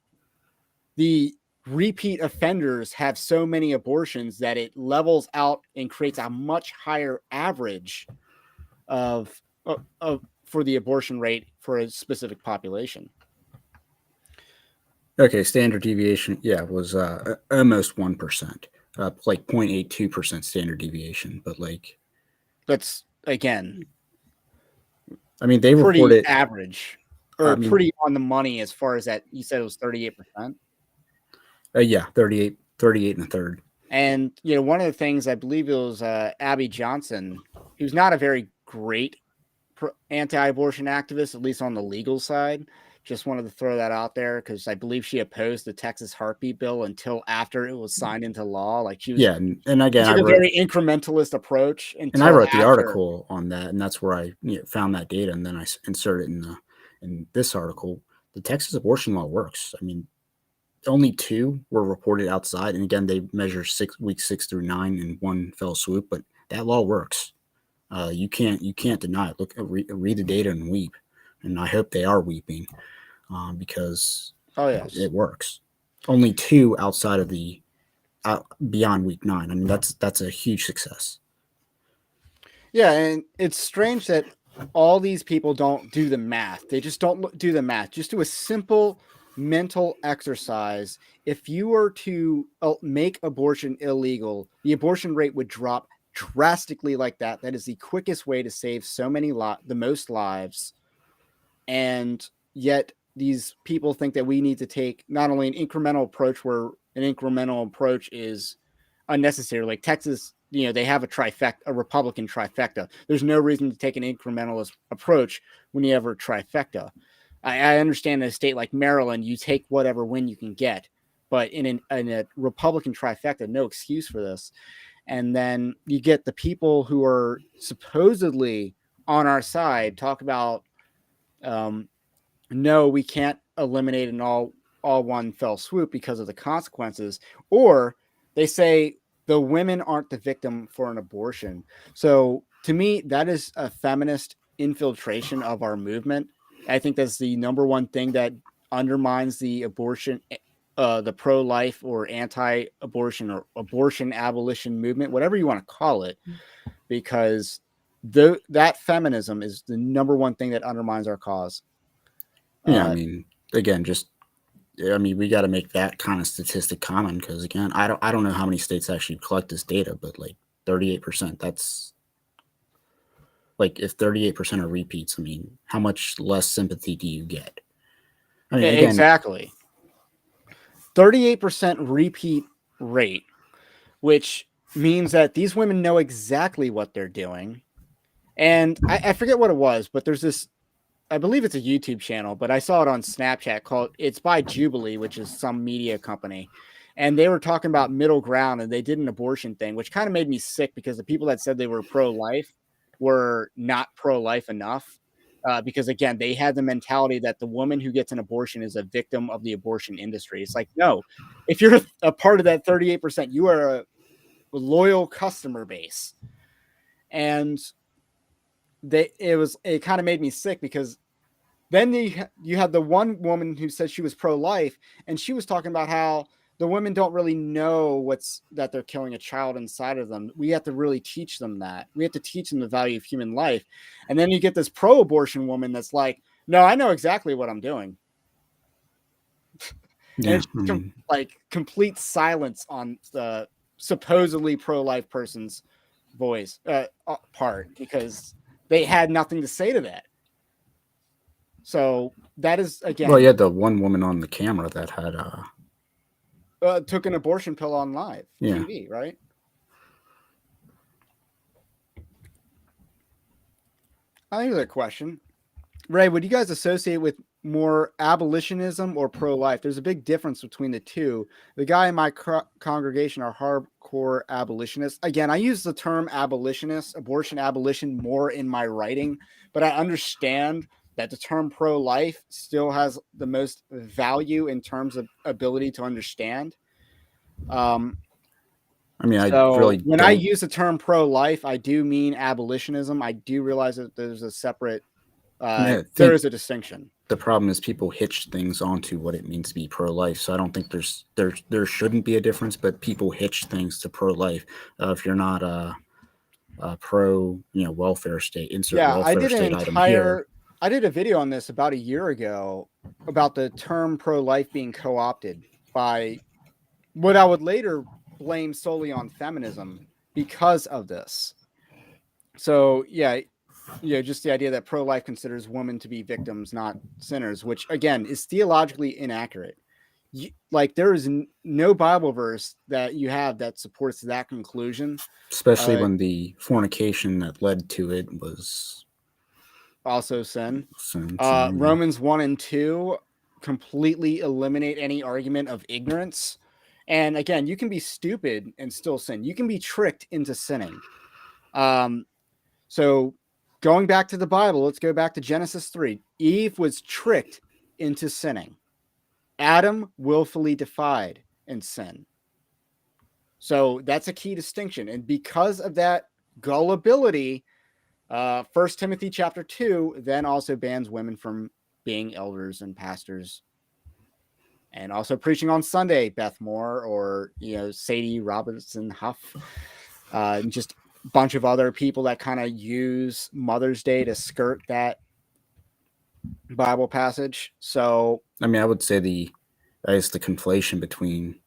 the repeat offenders have so many abortions that it levels out and creates a much higher average of for the abortion rate for a specific population. Okay, standard deviation, was almost 1%, like 0.82% standard deviation. But like, that's again, I mean, they pretty reported average or pretty on the money as far as that. You said it was 38%. Yeah, 38 and a third. And one of the things, I believe it was Abby Johnson, who's not a very great anti-abortion activist, at least on the legal side. Just wanted to throw that out there because I believe she opposed the Texas heartbeat bill until after it was signed into law. Like she was, and again, she took a very incrementalist approach. And I wrote the article on that, and that's where I found that data, and then I inserted it in this article. The Texas abortion law works. I mean, only 2 were reported outside, and again, they measure weeks 6 through 9 in one fell swoop. But that law works. You can't deny it. Look, read the data and weep, and I hope they are weeping, because it works. Only 2 outside of the beyond week 9. I mean, that's a huge success. Yeah, and it's strange that all these people don't do the math. They just don't do the math. Just do a simple mental exercise. If you were to make abortion illegal, the abortion rate would drop drastically like that. That is the quickest way to save so many the most lives. And yet these people think that we need to take not only an incremental approach where an incremental approach is unnecessary. Like Texas, they have a Republican trifecta. There's no reason to take an incrementalist approach when you have a trifecta. I understand in a state like Maryland, you take whatever win you can get, but in a Republican trifecta, no excuse for this. And then you get the people who are supposedly on our side talk about, no, we can't eliminate in all one fell swoop because of the consequences. Or they say the women aren't the victim for an abortion. So to me, that is a feminist infiltration of our movement. I think that's the number one thing that undermines the abortion, the pro-life or anti-abortion or abortion abolition movement, whatever you want to call it, because that feminism is the number one thing that undermines our cause. Yeah, I mean, again, we got to make that kind of statistic common, because again, I don't know how many states actually collect this data, but like 38%, that's like, if 38% are repeats, I mean, how much less sympathy do you get? I mean, again, exactly. 38% repeat rate, which means that these women know exactly what they're doing. And I forget what it was, but there's this, I believe it's a YouTube channel, but I saw it on Snapchat called, it's by Jubilee, which is some media company. And they were talking about middle ground, and they did an abortion thing, which kind of made me sick, because the people that said they were pro-life were not pro-life enough. Because again, they had the mentality that the woman who gets an abortion is a victim of the abortion industry. It's like, no, if you're a part of that 38%, you are a loyal customer base. And it kind of made me sick, because then you had the one woman who said she was pro-life, and she was talking about how the women don't really know that they're killing a child inside of them. We have to really teach them that. We have to teach them the value of human life. And then you get this pro-abortion woman that's like, no, I know exactly what I'm doing. yeah, And it's like complete silence on the supposedly pro-life person's voice part, because they had nothing to say to that. So that is, again, well, you had the one woman on the camera that had took an abortion pill on live TV, right? I think there's a question. Ray, would you guys associate with more abolitionism or pro-life? There's a big difference between the two. The guy in my congregation are hardcore abolitionists. Again, I use the term abolitionist, abortion abolition, more in my writing, but I understand that the term pro-life still has the most value in terms of ability to understand. I mean, when I use the term pro-life, I do mean abolitionism. I do realize that there's a separate, there is a distinction. The problem is people hitch things onto what it means to be pro-life. So I don't think there shouldn't be a difference, but people hitch things to pro-life. If you're not a pro, welfare state, insert welfare state item here. I did a video on this about a year ago about the term pro-life being co-opted by what I would later blame solely on feminism because of this. So just the idea that pro-life considers women to be victims, not sinners, which again is theologically inaccurate. There is no Bible verse that you have that supports that conclusion. Especially when the fornication that led to it was also sin. Romans 1 and 2 completely eliminate any argument of ignorance. And again, you can be stupid and still sin. You can be tricked into sinning. So going back to the Bible, let's go back to Genesis 3. Eve was tricked into sinning. Adam willfully defied in sin. So that's a key distinction. And because of that gullibility, 1 Timothy chapter 2 then also bans women from being elders and pastors, and also preaching on Sunday, Beth Moore or Sadie Robertson Huff, and just a bunch of other people that kind of use Mother's Day to skirt that Bible passage. So I mean, I would say the conflation between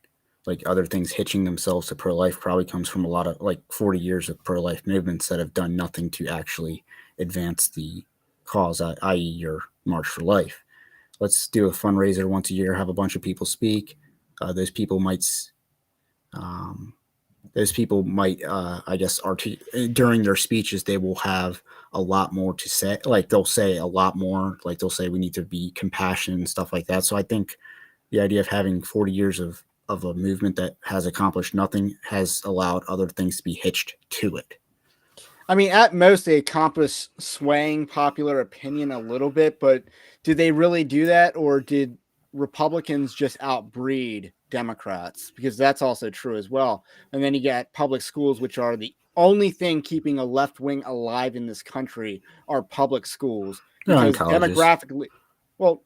like other things hitching themselves to pro-life probably comes from a lot of 40 years of pro-life movements that have done nothing to actually advance the cause, i.e. your March for Life. Let's do a fundraiser once a year, have a bunch of people speak. Those people might, I guess, during their speeches, they will have a lot more to say. They'll say a lot more. They'll say we need to be compassionate and stuff like that. So I think the idea of having 40 years of of a movement that has accomplished nothing has allowed other things to be hitched to it. I mean, at most, they accomplish swaying popular opinion a little bit, but did they really do that, or did Republicans just outbreed Democrats? Because that's also true as well. And then you get public schools, which are the only thing keeping a left wing alive in this country, are public schools. Because demographically, well,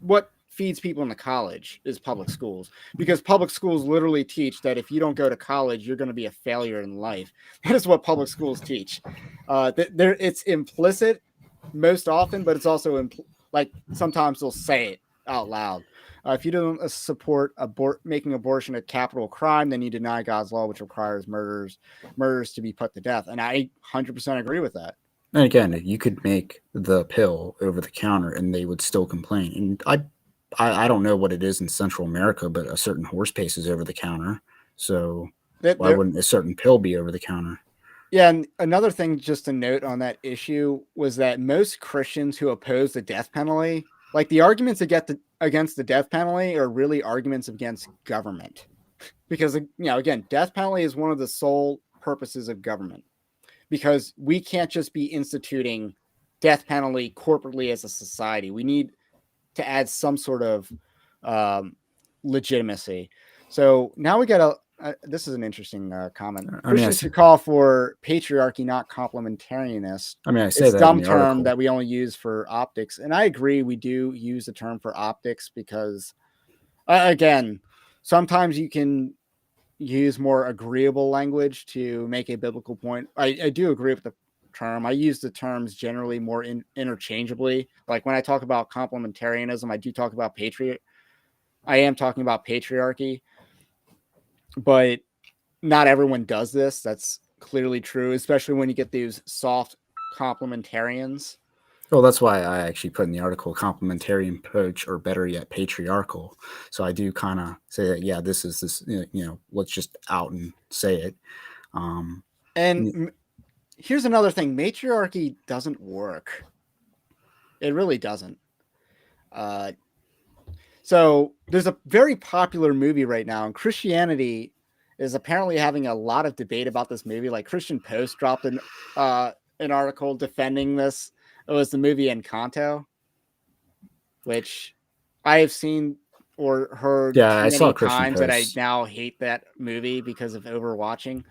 what feeds people in the college is public schools, because public schools literally teach that if you don't go to college, you're going to be a failure in life. That is what public schools teach. It's implicit most often, but it's also like sometimes they'll say it out loud. If you don't support making abortion a capital crime, then you deny God's law, which requires murderers to be put to death. And I 100% agree with that. And again, you could make the pill over the counter and they would still complain. And I don't know what it is in Central America, but a certain horse paste is over the counter. So why wouldn't a certain pill be over the counter? Yeah, and another thing just to note on that issue was that most Christians who oppose the death penalty, like the arguments against the death penalty are really arguments against government. Because, again, death penalty is one of the sole purposes of government. Because we can't just be instituting death penalty corporately as a society. We need to add some sort of legitimacy. So now we got this is an interesting comment. Christians should call for patriarchy, not complementarianist. I mean, I say it's that dumb in the term article. that we only use for optics, and I agree. We do use the term for optics because, again, sometimes you can use more agreeable language to make a biblical point. I do agree with the term. I use the terms generally more interchangeably. Like when I talk about complementarianism, I do talk about I am talking about patriarchy, but not everyone does this. That's clearly true, especially when you get these soft complementarians. Well, that's why I actually put in the article complementarian approach, or better yet, patriarchal. So I do kind of say that, yeah, this is this, let's just out and say it. And here's another thing. Matriarchy doesn't work. It really doesn't. So there's a very popular movie right now, and Christianity is apparently having a lot of debate about this movie. Like Christian Post dropped an article defending this. It was the movie Encanto, which I have seen or heard too many times that I now hate that movie because of overwatching.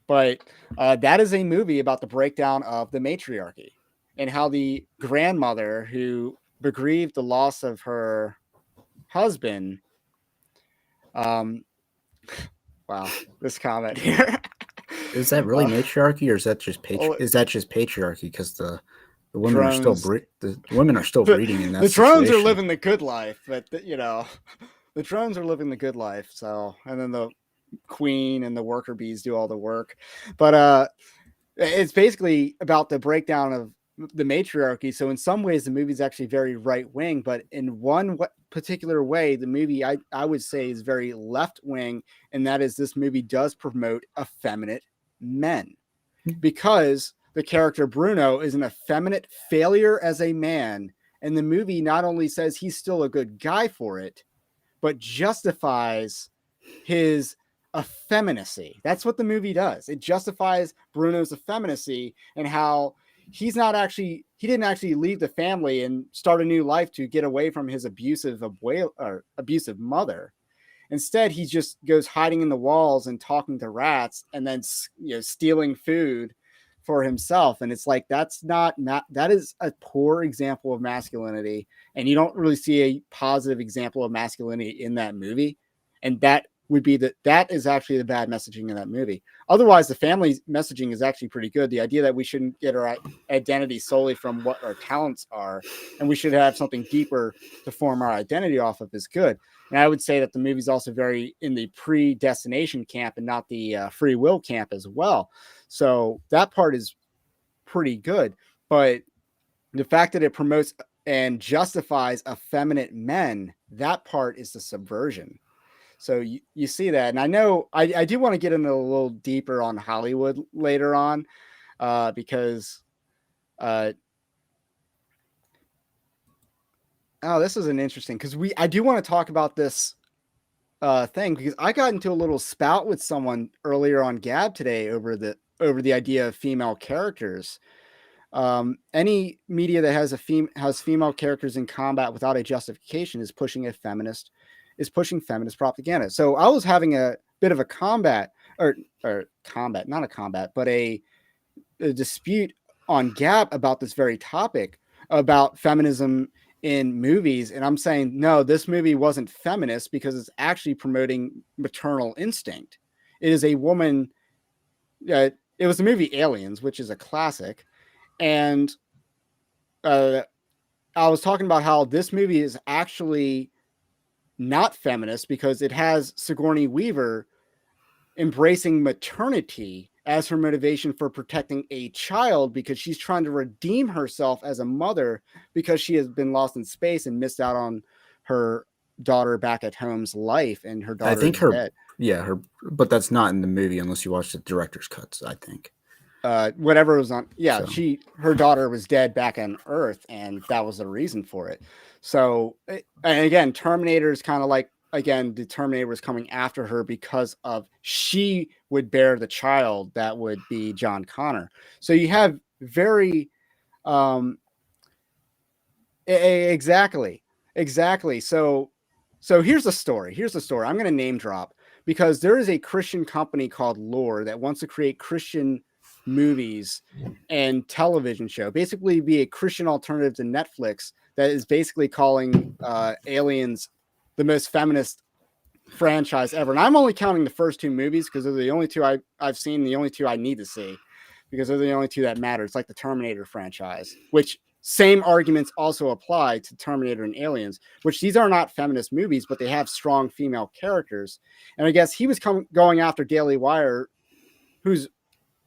But that is a movie about the breakdown of the matriarchy and how the grandmother who bereaved the loss of her husband. Wow, this comment here. Is that really matriarchy, or is that just patriarchy? Because the women are still breeding in that the drones are living the good life, but the drones are living the good life. So, and then the queen and the worker bees do all the work. But it's basically about the breakdown of the matriarchy. So in some ways, the movie is actually very right wing, but in one particular way, the movie I would say is very left wing, and that is this movie does promote effeminate men, because the character Bruno is an effeminate failure as a man, and the movie not only says he's still a good guy for it, but justifies his effeminacy. That's what the movie does. It justifies Bruno's effeminacy and how he didn't actually leave the family and start a new life to get away from his abusive mother. Instead, he just goes hiding in the walls and talking to rats, and then stealing food for himself. And it's like, that is a poor example of masculinity, and you don't really see a positive example of masculinity in that movie. And that is actually the bad messaging in that movie. Otherwise, the family messaging is actually pretty good. The idea that we shouldn't get our identity solely from what our talents are, and we should have something deeper to form our identity off of, is good. And I would say that the movie's also very in the predestination camp and not the free will camp as well. So that part is pretty good. But the fact that it promotes and justifies effeminate men, that part is the subversion. So you see that. And I know I do want to get into a little deeper on Hollywood later on, because this is an interesting, because I do want to talk about this thing, because I got into a little spout with someone earlier on Gab today over the idea of female characters. Any media that has has female characters in combat without a justification is pushing feminist propaganda. So I was having a bit of a combat, not a combat, but a dispute on Gap about this very topic, about feminism in movies. And I'm saying, no, this movie wasn't feminist because it's actually promoting maternal instinct. It is a woman. It was the movie Aliens, which is a classic. And I was talking about how this movie is actually not feminist because it has Sigourney Weaver embracing maternity as her motivation for protecting a child, because she's trying to redeem herself as a mother because she has been lost in space and missed out on her daughter back at home's life, and her daughter is dead. Yeah, but that's not in the movie unless you watch the director's cuts, I think. Whatever was on, yeah, so her daughter was dead back on Earth, and that was the reason for it. So, and again, Terminator is kind of like, again, the Terminator was coming after her because of she would bear the child that would be John Connor. So you have very, exactly. So here's the story. I'm going to name drop, because there is a Christian company called Lore that wants to create Christian movies and television show, basically be a Christian alternative to Netflix, that is basically calling Aliens the most feminist franchise ever. And I'm only counting the first two movies because they're the only two I've seen, the only two I need to see, because they're the only two that matter. It's like the Terminator franchise, which same arguments also apply to Terminator and Aliens, which these are not feminist movies, but they have strong female characters. And I guess he was going after Daily Wire, who's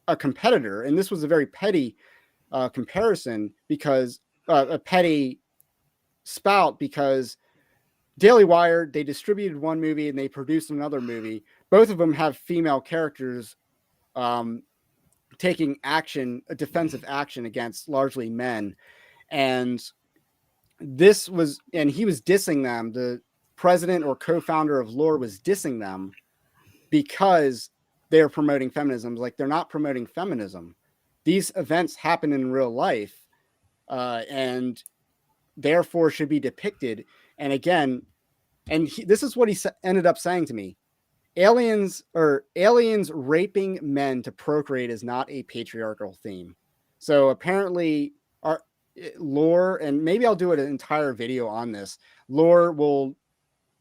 a competitor, and this was a very petty comparison, because a petty spout, because Daily Wire, they distributed one movie and they produced another movie. Both of them have female characters taking defensive action against largely men. And he was dissing them. The president or co-founder of Lore was dissing them because they're promoting feminism. Like, they're not promoting feminism. These events happen in real life, and therefore should be depicted. And again, this is what he ended up saying to me: aliens raping men to procreate is not a patriarchal theme. So apparently, our Lore, and maybe I'll do an entire video on this, Lore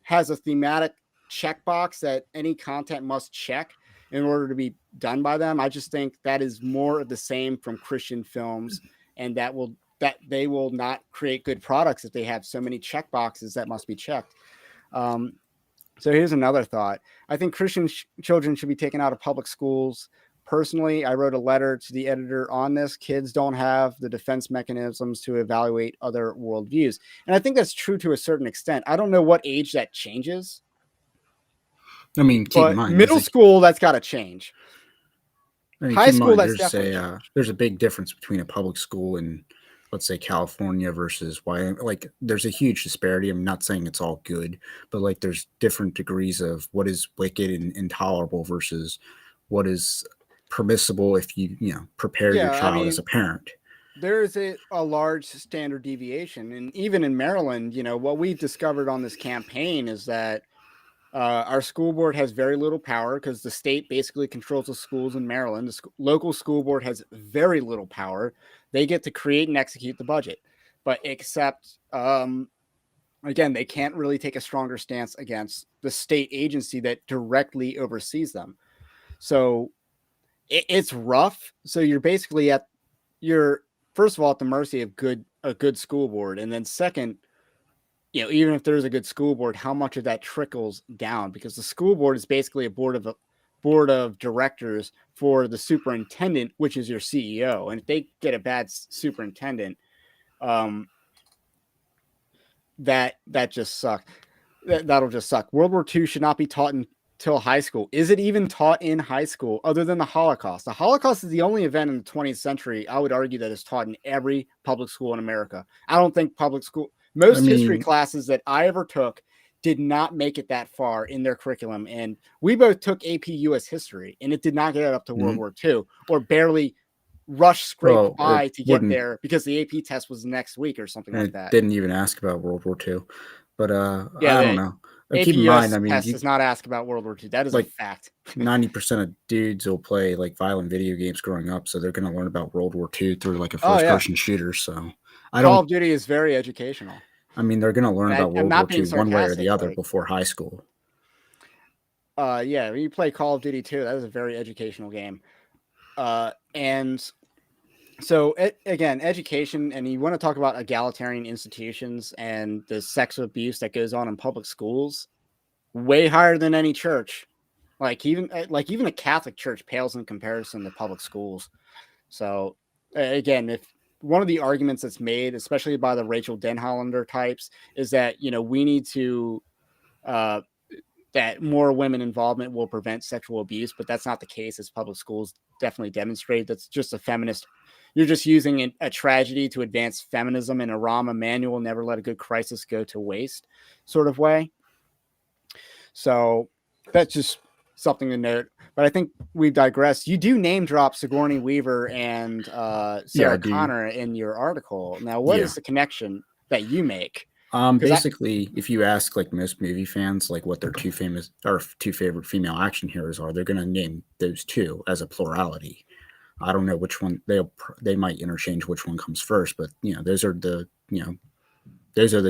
has a thematic checkbox that any content must check in order to be done by them. I just think that is more of the same from Christian films, and that they will not create good products if they have so many checkboxes that must be checked. So here's another thought. I think Christian children should be taken out of public schools. Personally, I wrote a letter to the editor on this. Kids don't have the defense mechanisms to evaluate other worldviews. And I think that's true to a certain extent. I don't know what age that changes. I mean, keep in mind, middle school, that's got to change. High school, that's definitely there's a big difference between a public school and, let's say, California versus Wyoming. Like, there's a huge disparity. I'm not saying it's all good, but like, there's different degrees of what is wicked and intolerable versus what is permissible if you prepare your child as a parent. There is a large standard deviation. And even in Maryland, what we've discovered on this campaign is that our school board has very little power, because the state basically controls the schools in Maryland. The local school board has very little power. They get to create and execute the budget, but except, again, they can't really take a stronger stance against the state agency that directly oversees them. So it's rough. So you're basically first of all, at the mercy of a good school board. And then second, even if there's a good school board, how much of that trickles down? Because the school board is basically a board of directors for the superintendent, which is your CEO. And if they get a bad superintendent, that just sucks. That'll just suck. World War II should not be taught until high school. Is it even taught in high school other than the Holocaust? The Holocaust is the only event in the 20th century, I would argue, that is taught in every public school in America. I don't think most history classes that I ever took did not make it that far in their curriculum. And we both took AP US history, and it did not get up to World War II, or barely scraped by to get there because the AP test was next week or something like that. Didn't even ask about World War II. But yeah, I don't know. AP Keep in mind, I mean, test does not ask about World War II. That is like, a fact. 90% of dudes will play like violent video games growing up, so they're going to learn about World War II through like a first-person shooter. So Call of Duty is very educational. I mean, they're going to learn about World War II one way or the other before high school. Yeah, when you play Call of Duty 2, that is a very educational game. And so, again, education, and you want to talk about egalitarian institutions and the sex abuse that goes on in public schools, way higher than any church. Like even a Catholic church pales in comparison to public schools. So, again, if one of the arguments that's made, especially by the Rachel Denhollander types, is that, we need to that more women involvement will prevent sexual abuse, but that's not the case, as public schools definitely demonstrate. That's just a feminist. You're just using a tragedy to advance feminism in a Rahm Emanuel never let a good crisis go to waste sort of way. So that's just something to note. But I think we've digressed. You do name drop Sigourney Weaver and Sarah Connor in your article. Now, what is the connection that you make? Basically, if you ask like most movie fans, like what their two favorite female action heroes are, they're going to name those two as a plurality. I don't know which one they might interchange which one comes first, but those are the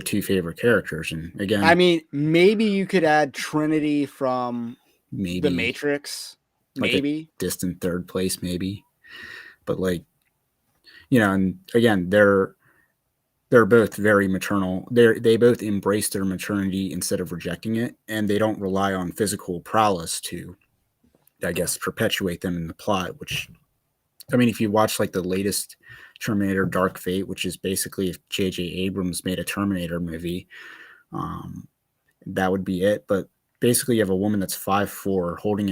two favorite characters. And again, I mean, maybe you could add Trinity from The Matrix, maybe like a distant third place, maybe. But like, and again, they're both very maternal. They both embrace their maternity instead of rejecting it, and they don't rely on physical prowess to, I guess, perpetuate them in the plot. Which, I mean, if you watch like the latest Terminator Dark Fate, which is basically if J.J. Abrams made a Terminator movie, that would be it. But basically, you have a woman that's 5'4", holding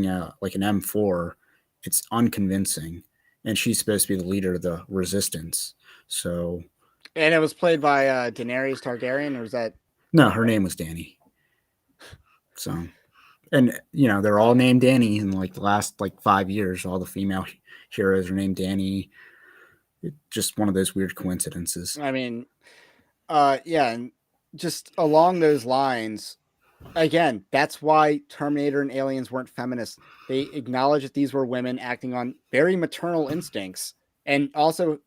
a like an M4. It's unconvincing, and she's supposed to be the leader of the resistance. So, and it was played by Daenerys Targaryen, or was that? No, her name was Dany. So, and they're all named Dany in like the last like 5 years. All the female heroes are named Dany. It's just one of those weird coincidences. I mean, yeah, and just along those lines, again, that's why Terminator and Aliens weren't feminists. They acknowledged that these were women acting on very maternal instincts, and also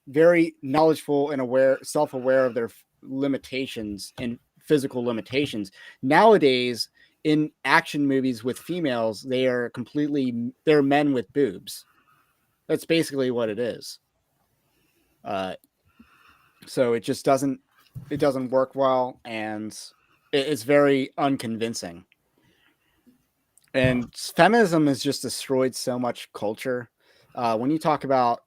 very knowledgeable and self-aware of their limitations and physical limitations. Nowadays, in action movies with females, they're men with boobs. That's basically what it is. So it just doesn't work well, and it's very unconvincing. And feminism has just destroyed so much culture. When you talk about,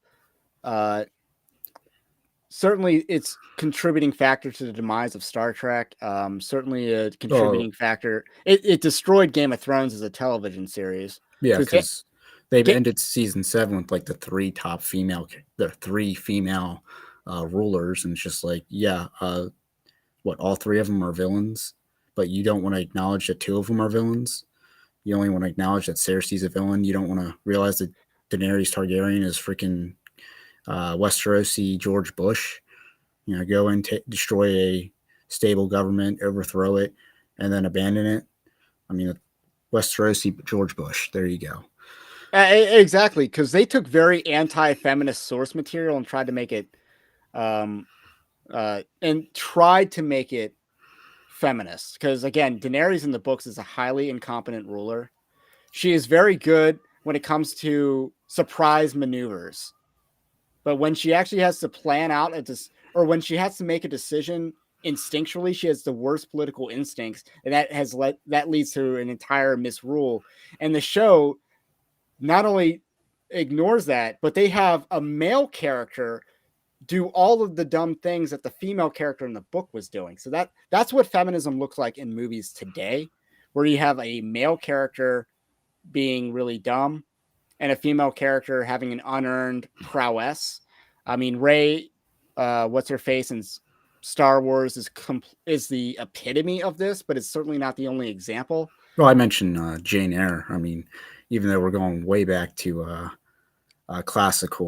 certainly it's contributing factor to the demise of Star Trek. Certainly a contributing factor. It destroyed Game of Thrones as a television series. Yeah, because they've ended season 7 with like the three female rulers, and it's just like, all 3 of them are villains, but you don't want to acknowledge that 2 of them are villains. You only want to acknowledge that Cersei's a villain. You don't want to realize that Daenerys Targaryen is freaking Westerosi George Bush. Go and destroy a stable government, overthrow it, and then abandon it. I mean, Westerosi George Bush. There you go. Exactly, because they took very anti-feminist source material and tried to make it, feminist. Because again, Daenerys in the books is a highly incompetent ruler. She is very good when it comes to surprise maneuvers, but when she actually has to plan out or when she has to make a decision instinctually, she has the worst political instincts, and that leads to an entire misrule. And the show not only ignores that, but they have a male character do all of the dumb things that the female character in the book was doing. So that's what feminism looks like in movies today, where you have a male character being really dumb and a female character having an unearned prowess. I mean, Ray, what's her face in Star Wars is the epitome of this, but it's certainly not the only example. Well, I mentioned Jane Eyre. I mean, even though we're going way back to classic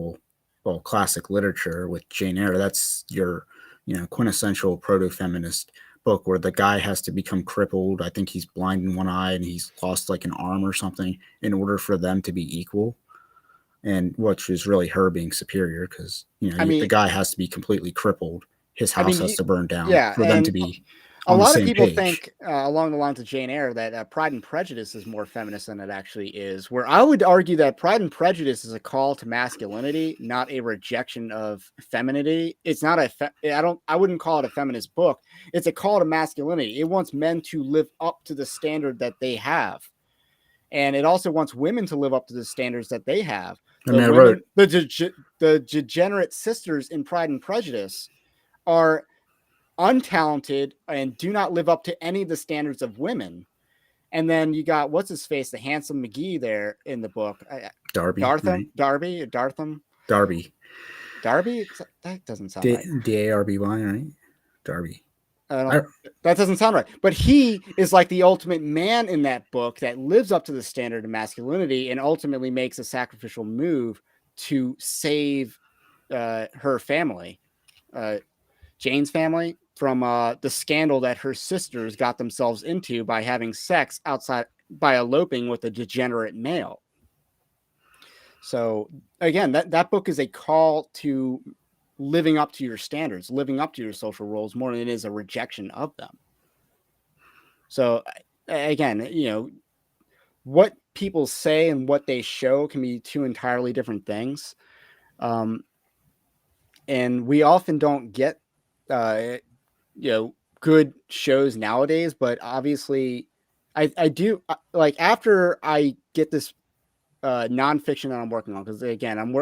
literature with Jane Eyre, that's your quintessential proto-feminist book where the guy has to become crippled. I think he's blind in one eye and he's lost like an arm or something in order for them to be equal. And which is really her being superior because the guy has to be completely crippled. His house has to burn down for them to be a on the lot same of people page. think along the lines of Jane Eyre that Pride and Prejudice is more feminist than it actually is, where I would argue that Pride and Prejudice is a call to masculinity, not a rejection of femininity. It's not I wouldn't call it a feminist book. It's a call to masculinity. It wants men to live up to the standard that they have. And it also wants women to live up to the standards that they have. The degenerate sisters in Pride and Prejudice are untalented and do not live up to any of the standards of women. And then you got what's his face, the handsome McGee there in the book, Darby. That doesn't sound right. Darby, right? Darby. That doesn't sound right. But he is like the ultimate man in that book that lives up to the standard of masculinity and ultimately makes a sacrificial move to save her family, Jane's family, from the scandal that her sisters got themselves into by having sex outside, by eloping with a degenerate male. So again, that book is a call to living up to your standards, living up to your social roles more than it is a rejection of them. So again, what people say and what they show can be two entirely different things. And we often don't get, good shows nowadays, but obviously I do like after I get this nonfiction that I'm working on, because again,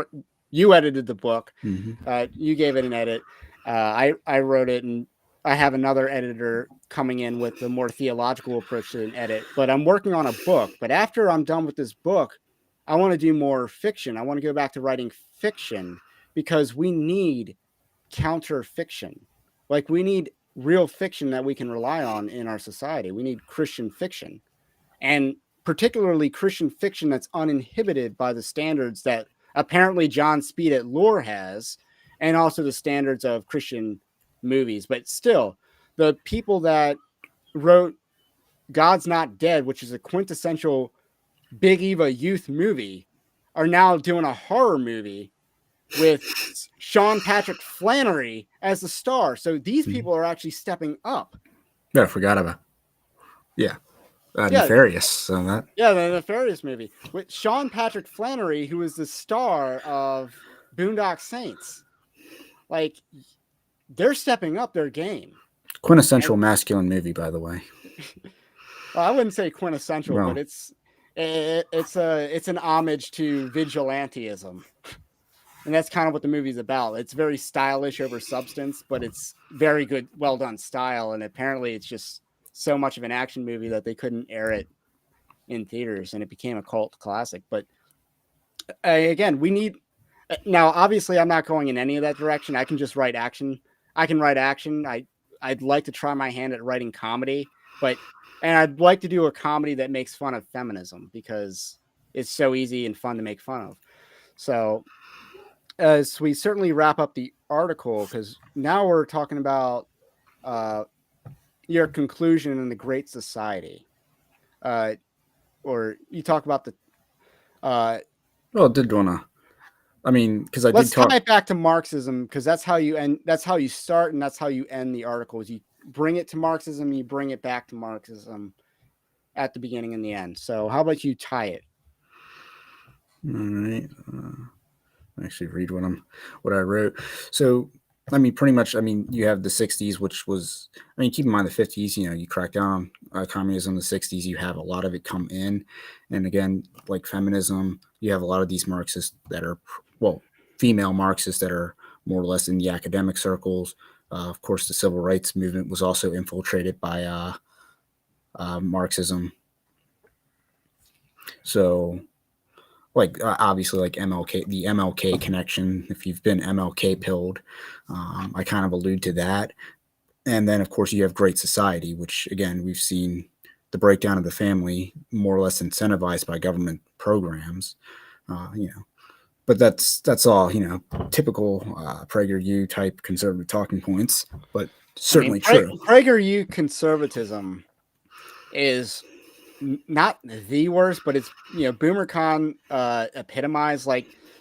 you edited the book, you gave it an edit, I wrote it, and I have another editor coming in with a more theological approach to an edit, but I'm working on a book. But after I'm done with this book, I want to do more fiction. I want to go back to writing fiction because we need counter fiction. Like we need real fiction that we can rely on in our society. We need Christian fiction, and particularly Christian fiction that's uninhibited by the standards that apparently John Speed at Lore has, and also the standards of Christian movies. But still, the people that wrote God's Not Dead, which is a quintessential Big Eva youth movie, are now doing a horror movie with Sean Patrick Flannery as the star. So these people are actually stepping up. Yeah, I forgot about. Nefarious. So that. Yeah, the Nefarious movie with Sean Patrick Flannery, who is the star of Boondock Saints. Like, they're stepping up their game. Quintessential masculine movie, by the way. Well, I wouldn't say quintessential, but it's an homage to vigilantism. And that's kind of what the movie's about. It's very stylish over substance, but it's very good, well done style. And apparently it's just so much of an action movie that they couldn't air it in theaters, and it became a cult classic. But again, we need, now obviously I'm not going in any of that direction. I can just write action. I can write action. I'd like to try my hand at writing comedy, and I'd like to do a comedy that makes fun of feminism because it's so easy and fun to make fun of. So as we certainly wrap up the article, because now we're talking about your conclusion in the Great Society, or you talk about the. I did want to. I mean, because let's tie it back to Marxism, because that's how you end. That's how you start, and that's how you end the article. Is you bring it to Marxism, you bring it back to Marxism at the beginning and the end. So, how about you tie it? All right. Actually read what I wrote. So, I mean, pretty much, I mean, you have the 60s, which was, I mean, keep in mind the 50s, you crack down on communism. The 60s, you have a lot of it come in. And again, like feminism, you have a lot of these Marxists that are, female Marxists that are more or less in the academic circles. Of course, the civil rights movement was also infiltrated by Marxism. So, obviously, like MLK, the MLK connection. If you've been MLK pilled, I kind of allude to that. And then, of course, you have Great Society, which, again, we've seen the breakdown of the family more or less incentivized by government programs, But that's all, typical PragerU type conservative talking points, but certainly true. PragerU conservatism is not the worst, but it's BoomerCon epitomized.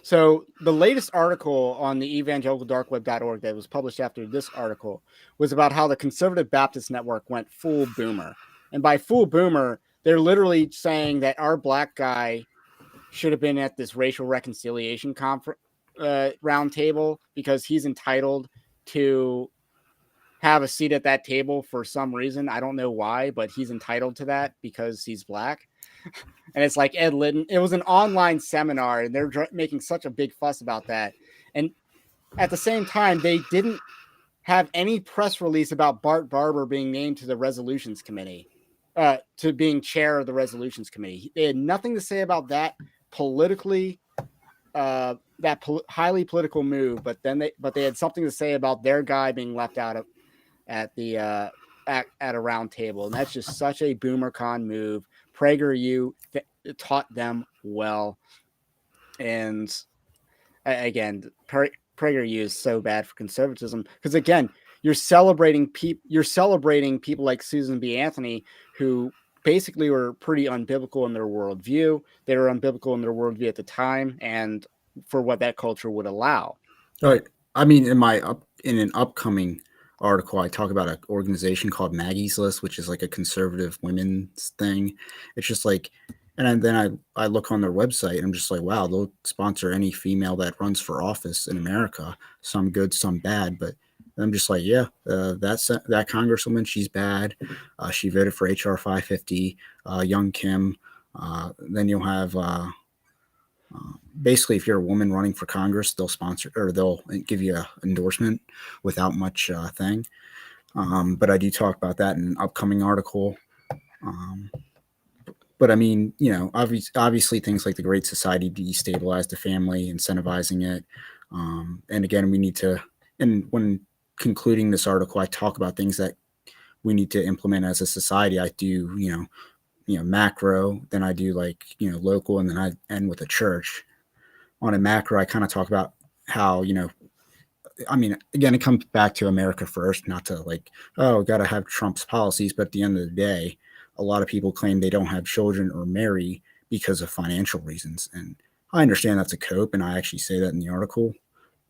So the latest article on the evangelicaldarkweb.org that was published after this article was about how the Conservative Baptist Network went full boomer. And by full boomer, they're literally saying that our black guy should have been at this racial reconciliation round table because he's entitled to have a seat at that table for some reason. I don't know why, but he's entitled to that because he's black. And it's like Ed Litton. It was an online seminar, and they're making such a big fuss about that. And at the same time, they didn't have any press release about Bart Barber being named to the resolutions committee, to being chair of the resolutions committee. They had nothing to say about that politically, highly political move. But they had something to say about their guy being left out at a round table, and that's just such a BoomerCon move. PragerU taught them well, and again, PragerU is so bad for conservatism because again, you're celebrating people like Susan B. Anthony, who basically were pretty unbiblical in their worldview. They were unbiblical in their worldview at the time, and for what that culture would allow. All right. I mean, in an upcoming article, I talk about an organization called Maggie's List, which is like a conservative women's thing. It's just like, and then I look on their website and I'm just like, wow, they'll sponsor any female that runs for office in America. Some good, some bad, but I'm just like, yeah, that congresswoman, she's bad. She voted for HR 550, Young Kim. Then you'll have basically, if you're a woman running for Congress, they'll sponsor or they'll give you an endorsement without much thing. But I do talk about that in an upcoming article. But I mean, obviously things like the Great Society destabilize the family, incentivizing it. And again, we need to, and when concluding this article, I talk about things that we need to implement as a society. I do, macro, then I do local, and then I end with a church. On a macro, I kind of talk about how, I mean, again, it comes back to America first, not to got to have Trump's policies. But at the end of the day, a lot of people claim they don't have children or marry because of financial reasons. And I understand that's a cope, and I actually say that in the article.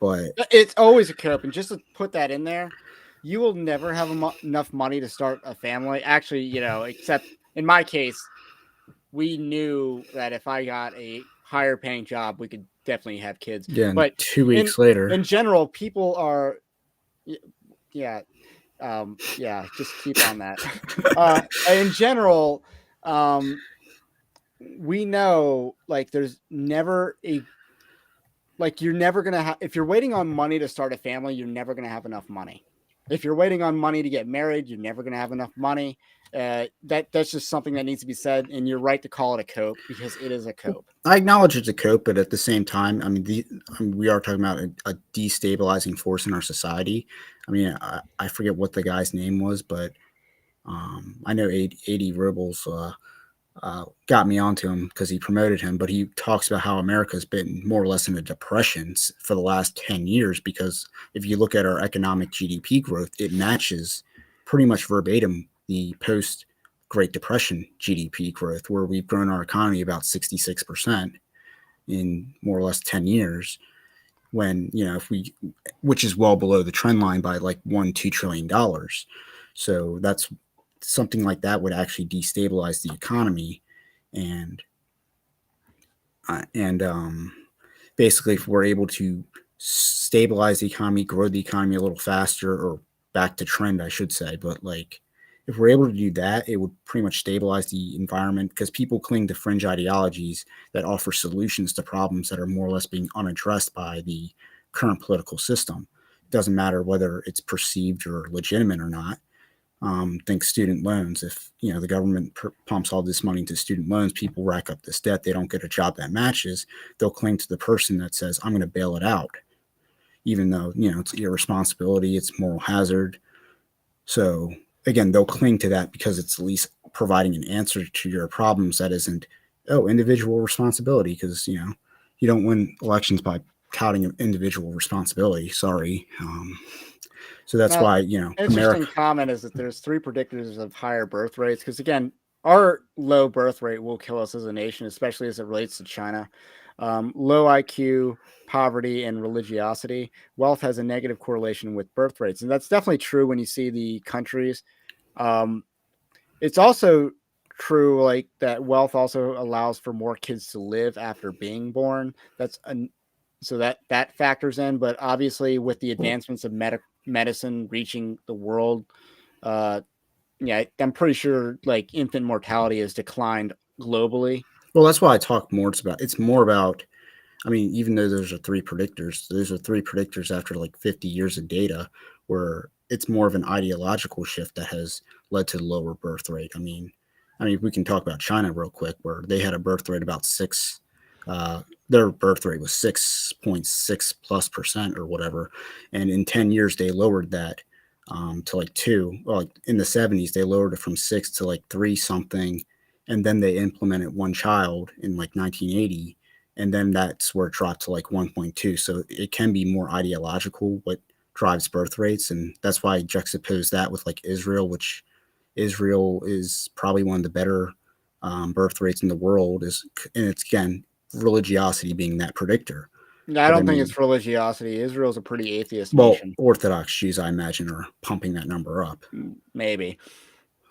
But it's always a cope. And just to put that in there, you will never have enough money to start a family. Actually, except in my case, we knew that if I got a higher paying job, we could definitely have kids. Yeah, but 2 weeks later, in general, people are, just keep on that. In general, we know there's never you're never going to have, if you're waiting on money to start a family, you're never going to have enough money. If you're waiting on money to get married, you're never going to have enough money. That's just something that needs to be said, and you're right to call it a cope because it is a cope. I acknowledge it's a cope, but at the same time, I mean, we are talking about a destabilizing force in our society. I mean, I forget what the guy's name was, but I know 80 Robles got me onto him because he promoted him, but he talks about how America's been more or less in a depression for the last 10 years because if you look at our economic GDP growth, it matches pretty much verbatim the post-Great Depression GDP growth, where we've grown our economy about 66% in more or less 10 years, when, which is well below the trend line by $1-2 trillion. So that's something like that would actually destabilize the economy. And basically, if we're able to stabilize the economy, grow the economy a little faster, or back to trend, I should say, but if we're able to do that, it would pretty much stabilize the environment because people cling to fringe ideologies that offer solutions to problems that are more or less being unaddressed by the current political system. It doesn't matter whether it's perceived or legitimate or not. Think student loans. If the government pumps all this money into student loans, people rack up this debt. They don't get a job that matches. They'll cling to the person that says, "I'm going to bail it out," even though it's irresponsibility, it's moral hazard. So again, they'll cling to that because it's at least providing an answer to your problems that isn't, oh, individual responsibility, because you don't win elections by touting individual responsibility. Sorry. So that's Now, why interesting America. comment is that there's three predictors of higher birth rates because again, our low birth rate will kill us as a nation, especially as it relates to China. Low IQ, poverty, and religiosity. Wealth has a negative correlation with birth rates, and that's definitely true when you see the countries. Um, it's also true like that wealth also allows for more kids to live after being born. So that factors in, but obviously with the advancements of medicine reaching the world, uh yeah, I'm pretty sure like infant mortality has declined globally. Well, that's why I talk more. It's more about. I mean, even though those are three predictors after like 50 years of data, where it's more of an ideological shift that has led to lower birth rate. I mean, we can talk about China real quick, where they had a birth rate about six. Their birth rate was 6.6+% or whatever, and in 10 years they lowered that to like two. Well, like in the 70s they lowered it from six to like three something, and then they implemented one child in like 1980, and then that's where it dropped to like 1.2. So it can be more ideological what drives birth rates, and that's why I juxtapose that with like Israel, which Israel is probably one of the better birth rates in the world. And it's again religiosity being that predictor. I But I don't think mean, it's religiosity. Israel's a pretty atheist well, nation. Orthodox Jews, I imagine, are pumping that number up. Maybe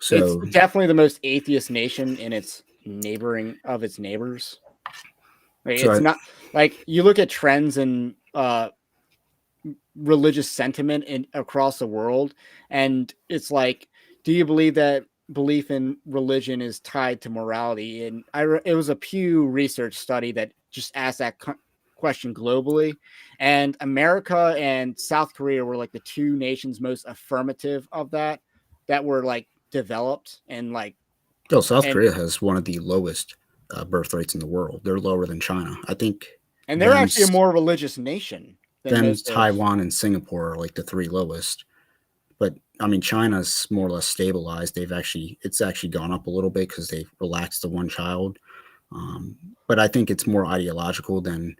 it's So definitely the most atheist nation in its neighbors. Like, so it's I, not like you look at trends in religious sentiment in across the world, and it's like, do you believe that belief in religion is tied to morality? And it was a Pew Research study that just asked that question globally, and America and South Korea were like the two nations most affirmative of that were like developed and like South and Korea has one of the lowest birth rates in the world. They're lower than China. I think and they're them actually a more religious nation than them most of. Taiwan and Singapore are like the three lowest. But I mean, China's more or less stabilized. It's actually gone up a little bit because they've relaxed the one child. Um, but I think it's more ideological than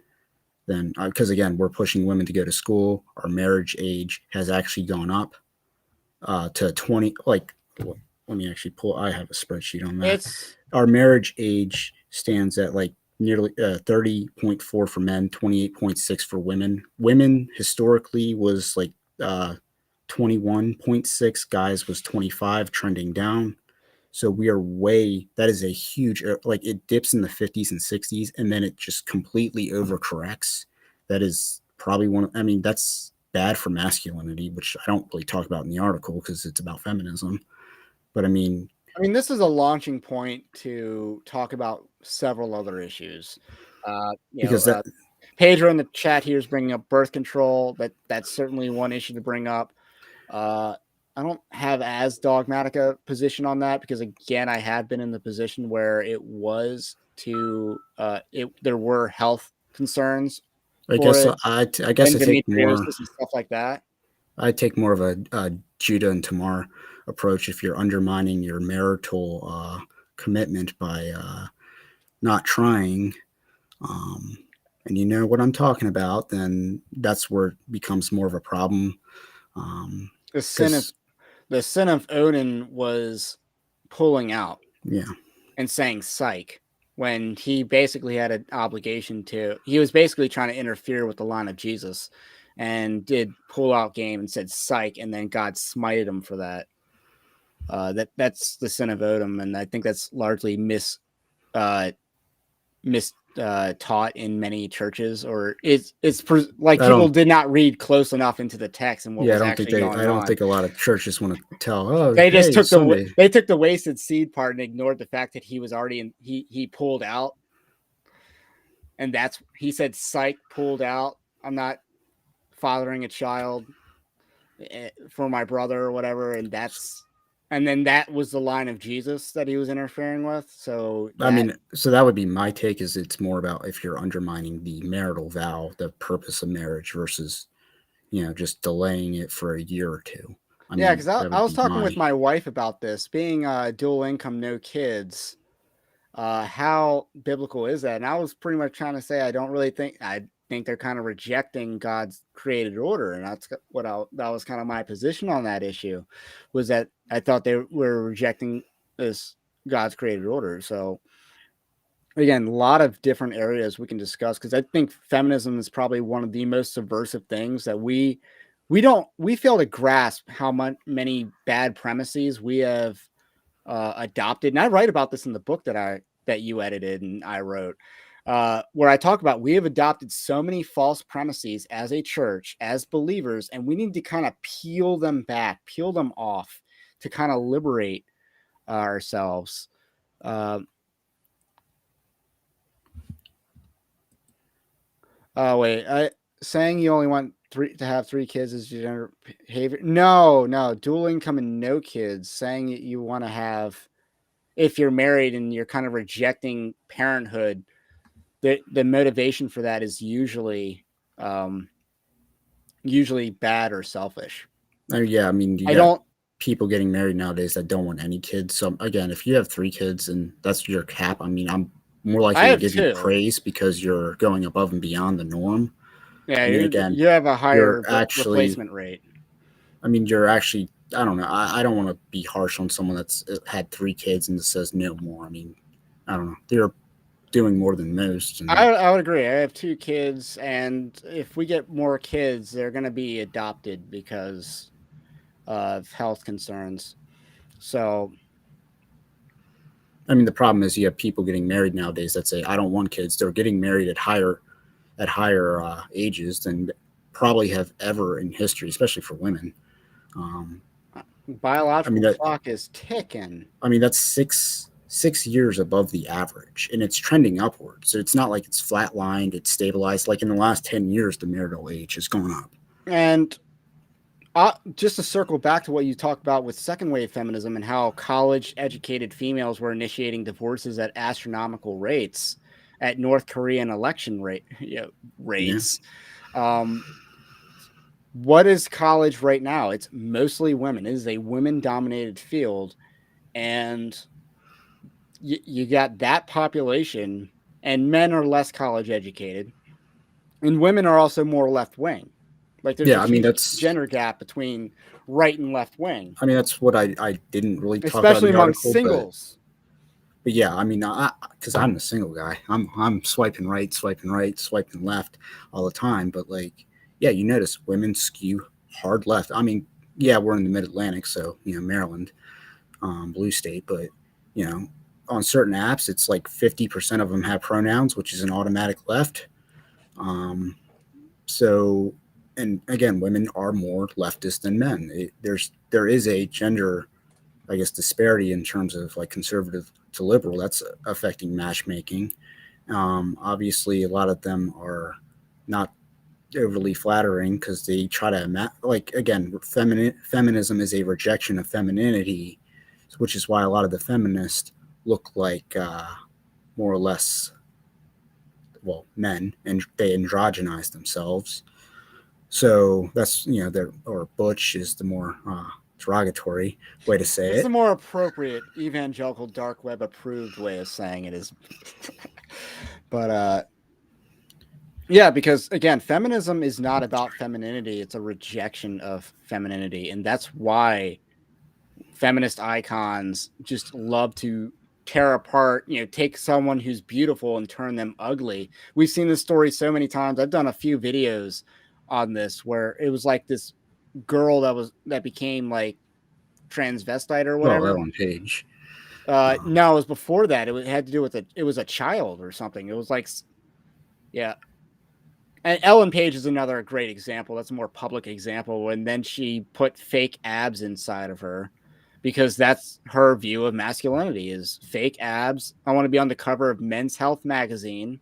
because again, we're pushing women to go to school. Our marriage age has actually gone up to 20. Like, let me actually pull. I have a spreadsheet on that. It's Our marriage age stands at like nearly 30.4 for men, 28.6 for women. Women historically was like 21.6, guys was 25, trending down. So we are that is a huge, like it dips in the 50s and 60s, and then it just completely overcorrects. That is probably I mean, that's bad for masculinity, which I don't really talk about in the article because it's about feminism. But this is a launching point to talk about several other issues. Uh, you know, because that, uh, Pedro in the chat here is bringing up birth control. That's certainly one issue to bring up. Uh, I don't have as dogmatic a position on that because again, I have been in the position where it was there were health concerns I for guess it, I guess endometriosis and stuff like that. I take more of a Judah and Tamar approach. If you're undermining your marital commitment by not trying, um, and you know what I'm talking about, then that's where it becomes more of a problem. The sin of Because the sin of Odin was pulling out yeah, and saying psych when he basically had an obligation to. He was basically trying to interfere with the line of Jesus and did pull out game and said psych, and then God smited him for that. That's the sin of Odin, and I think that's largely uh, taught in many churches, or like I people don't. did not read close enough into the text and what Yeah, was actually I going don't on. think a lot of churches want to tell. Oh, They just hey, took Sunday. the wasted seed part and ignored the fact that he was already in. He pulled out, and he said psych, pulled out. I'm not fathering a child for my brother or whatever, and then that was the line of Jesus that he was interfering with. So I mean, so that would be my take. Is it's more about if you're undermining the marital vow, the purpose of marriage, versus just delaying it for a year or two. Yeah, because that I would was be talking my. with my wife about this being dual income, no kids. How biblical is that? And I was pretty much trying to say I think they're kind of rejecting God's created order, and that's what that was kind of my position on that issue, was that I thought they were rejecting this God's created order. So again, a lot of different areas we can discuss, because I think feminism is probably one of the most subversive things that we fail to grasp how many bad premises we have adopted. And I write about this in the book that you edited and I wrote, where I talk about we have adopted so many false premises as a church, as believers, and we need to kind of peel them back, peel them off to kind of liberate ourselves. Uh, saying you only want to have three kids is gender behavior. No, dual income and no kids. Saying you want to have, if you're married and you're kind of rejecting parenthood, the motivation for that is usually bad or selfish. Yeah, I mean, you I got don't. people getting married nowadays that don't want any kids. So again, if you have 3 kids and that's your cap, I mean, I'm more I likely to have give you two. praise because you're going above and beyond the norm. Yeah, I mean, again, you have a you're higher actually, replacement rate. I mean, you're actually, I don't know. I don't want to be harsh on someone that's had 3 kids and says no more. I mean, I don't know. They're doing more than most. And I would agree. I have two kids, and if we get more kids, they're going to be adopted because of health concerns. So, I mean, the problem is you have people getting married nowadays that say, I don't want kids. They're getting married at higher ages than probably have ever in history, especially for women. Um, I mean biological that clock is ticking. I mean that's six years above the average, and it's trending upwards. So it's not like it's flatlined; it's stabilized. Like in the last 10 years, the marital age has gone up. And just to circle back to what you talked about with second wave feminism and how college educated females were initiating divorces at astronomical rates at North Korean election Yeah, rates. Um, what is college right now? It's mostly women. It is a women dominated field. And you got that population, and men are less college educated, and women are also more left wing. Like there's a yeah. I mean huge that's gender gap between right and left wing, I mean that's what I didn't really talk about in especially the among article, but singles. yeah. I mean, because I'm a single guy, I'm swiping right, swiping left all the time. But like, yeah, you notice women skew hard left. I mean, yeah, we're in the Mid Atlantic, so Maryland, blue state, but on certain apps, it's like 50% of them have pronouns, which is an automatic left. Um, so, and again, women are more leftist than men. There is a gender, I guess, disparity in terms of like conservative to liberal. That's affecting matchmaking. Obviously, a lot of them are not overly flattering because they try to like again, feminism is a rejection of femininity, which is why a lot of the feminists look like more or less men, and they androgynize themselves. So that's or butch is the more derogatory way to say It's the it. more appropriate evangelical dark web approved way of saying it is. But yeah, because again, feminism is not about femininity, it's a rejection of femininity, and that's why feminist icons just love to tear apart, take someone who's beautiful and turn them ugly. We've seen this story so many times. I've done a few videos on this where it was like this girl that became like transvestite or Well, whatever. Ellen Page. No, it was before that. It had to do with it was a child or something. It was like, yeah. And Ellen Page is another great example. That's a more public example. And then she put fake abs inside of her because that's her view of masculinity is fake abs. I want to be on the cover of Men's Health magazine.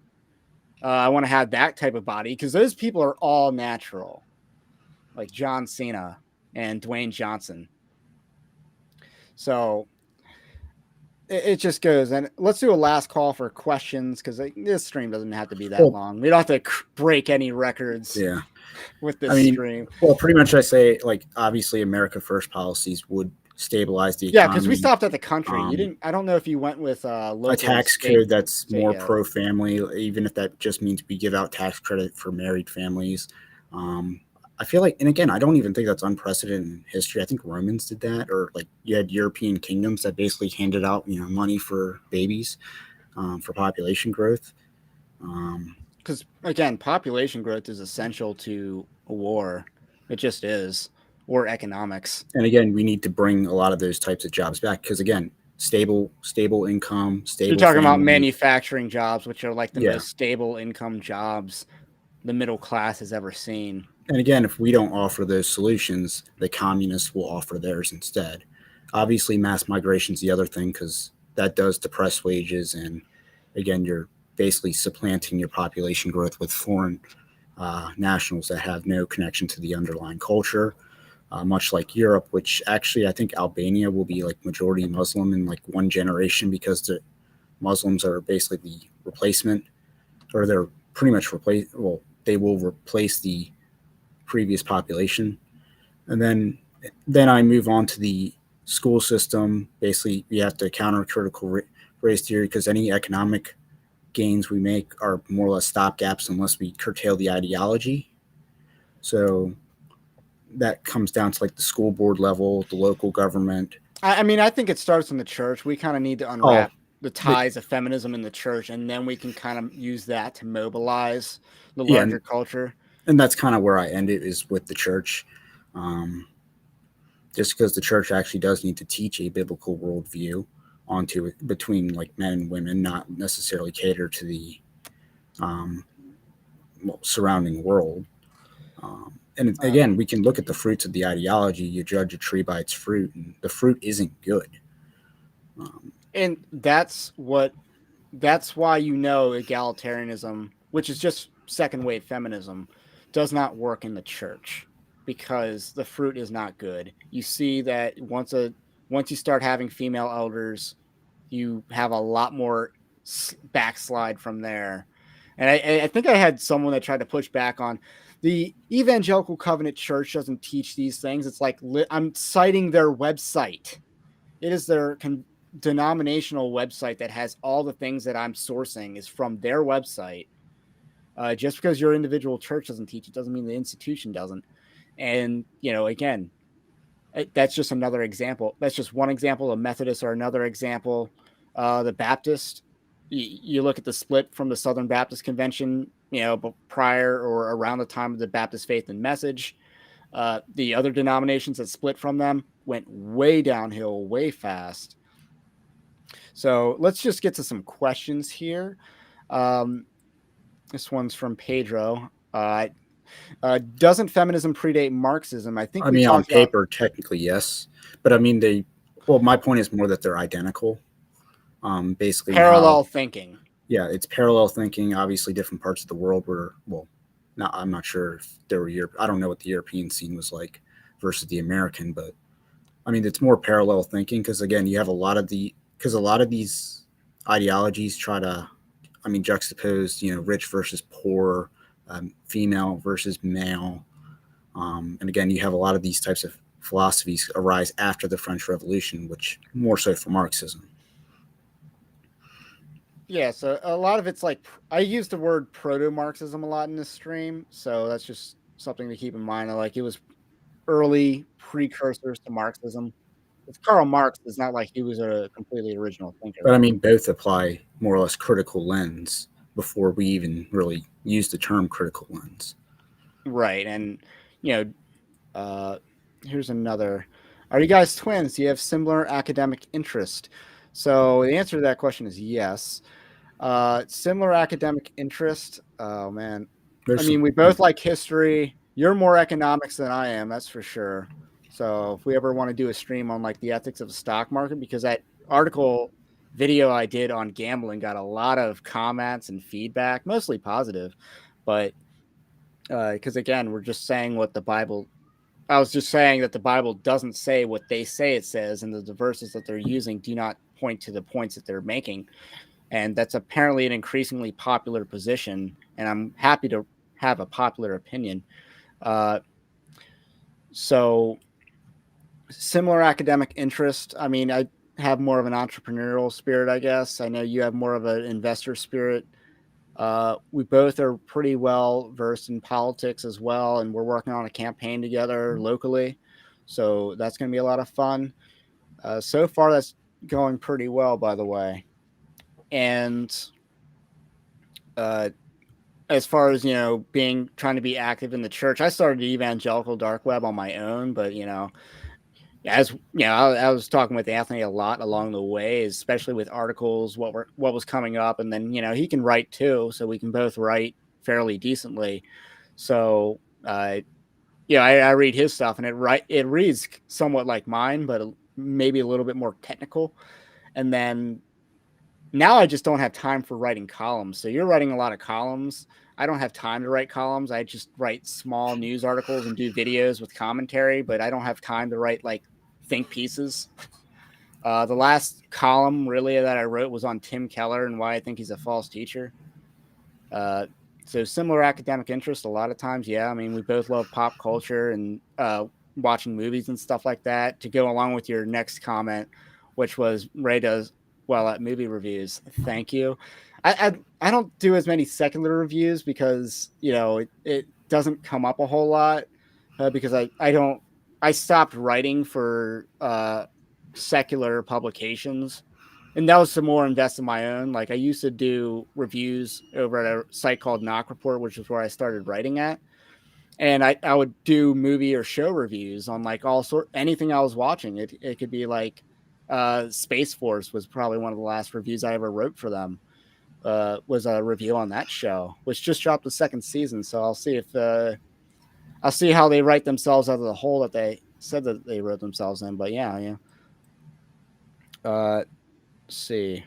I want to have that type of body because those people are all natural, like John Cena and Dwayne Johnson. So it just goes. And let's do a last call for questions, because this stream doesn't have to be that Well, long. We don't have to break any records yeah. with this I mean, stream. well, pretty much I say, like, obviously America First policies would stabilize the Yeah, because we economy. stopped at the country. You didn't. I don't know if you went with local, A tax state. code that's more Yeah. pro-family, even if that just means we give out tax credit for married families. I feel like, and again, I don't even think that's unprecedented in history. I think Romans did that, or like you had European kingdoms that basically handed out, money for babies, for population growth. Because again, population growth is essential to a war. It just is, or economics. And again, we need to bring a lot of those types of jobs back because again, stable income, You're stable talking about family. manufacturing jobs, which are like the Yeah. most stable income jobs the middle class has ever seen. And again, if we don't offer those solutions, the communists will offer theirs instead. Obviously, mass migration is the other thing because that does depress wages. And again, you're basically supplanting your population growth with foreign nationals that have no connection to the underlying culture, much like Europe, which actually I think Albania will be like majority Muslim in like one generation because the Muslims are basically the replacement, or they're pretty much replace. Well, they will replace the previous population. And then I move on to the school system. Basically, we have to counter critical race theory because any economic gains we make are more or less stopgaps unless we curtail the ideology. So that comes down to like the school board level, the local government. I mean, I think it starts in the church. We kind of need to Oh, unwrap the ties of feminism in the church, and then we can kind of use that to mobilize the yeah, larger culture. and that's kind of where I end it is with the church. Um, just because the church actually does need to teach a biblical worldview onto it between like men and women, not necessarily cater to the um, surrounding world. And again, we can look at the fruits of the ideology. You judge a tree by its fruit, and the fruit isn't good. And that's why egalitarianism, which is just second wave feminism, does not work in the church, because the fruit is not good. You see that once you start having female elders, you have a lot more backslide from there. And I think I had someone that tried to push back on the Evangelical Covenant Church doesn't teach these things. It's like I'm citing their website. It is their denominational website that has all the things that I'm sourcing is from their website. Just because your individual church doesn't teach it doesn't mean the institution doesn't. And again, that's just another example. That's just one example. The Methodists are another example. The Baptist, you look at the split from the Southern Baptist Convention, but prior or around the time of the Baptist Faith and Message. The other denominations that split from them went way downhill, way fast. So let's just get to some questions here. This one's from Pedro. Doesn't feminism predate Marxism? I think I we mean, on talked about paper, technically yes, but I mean Well, my point is more that they're identical. Basically, parallel thinking. Yeah, it's parallel thinking. Obviously, different parts of the world were I'm not sure if there were I don't know what the European scene was like versus the American, but I mean it's more parallel thinking because again, you have a lot of these ideologies try to, juxtapose rich versus poor, female versus male, and again, you have a lot of these types of philosophies arise after the French Revolution, which more so for Marxism. Yeah, so a lot of it's like I use the word proto-Marxism a lot in this stream, so that's just something to keep in mind. Like it was early precursors to Marxism. It's Karl Marx. It's not like he was a completely original thinker, But I mean, both apply more or less critical lens before we even really use the term critical lens. right? And you know, here's another. Are you guys twins? Do you have similar academic interest? So the answer to that question is yes. Similar academic interest. Oh man, I There's mean, some, we both like history. You're more economics than I am, that's for sure. So if we ever want to do a stream on like the ethics of the stock market, because that article video I did on gambling got a lot of comments and feedback, mostly positive, but because again, we're just saying what the Bible. I was just saying that the Bible doesn't say what they say it says, and the verses that they're using do not point to the points that they're making. And that's apparently an increasingly popular position. And I'm happy to have a popular opinion. So similar academic interest. I mean, I have more of an entrepreneurial spirit, I guess. I know you have more of an investor spirit. We both are pretty well versed in politics as well, and we're working on a campaign together locally. So that's going to be a lot of fun. So far, that's going pretty well, by the way. And uh, as far as trying to be active in the church, I started the Evangelical dark web on my own, but as I was talking with Anthony a lot along the way, especially with articles, what was coming up, and then he can write too, so we can both write fairly decently. So I read his stuff, and it reads somewhat like mine, but maybe a little bit more technical. And then now I just don't have time for writing columns. So you're writing a lot of columns. I don't have time to write columns. I just write small news articles and do videos with commentary, but I don't have time to write like think pieces. The last column really that I wrote was on Tim Keller and why I think he's a false teacher. So similar academic interest a lot of times. Yeah. I mean, we both love pop culture and watching movies and stuff like that. To go along with your next comment, which was Ray does well at movie reviews. Thank you. I don't do as many secular reviews because it doesn't come up a whole lot because I stopped writing for secular publications, and that was some more invest in my own. Like I used to do reviews over at a site called Knock Report, which is where I started writing at. And I would do movie or show reviews on like anything I was watching. It could be like Space Force was probably one of the last reviews I ever wrote for them. Was a review on that show, which just dropped the second season. So I'll see how they write themselves out of the hole that they said that they wrote themselves in. But yeah. Let's see.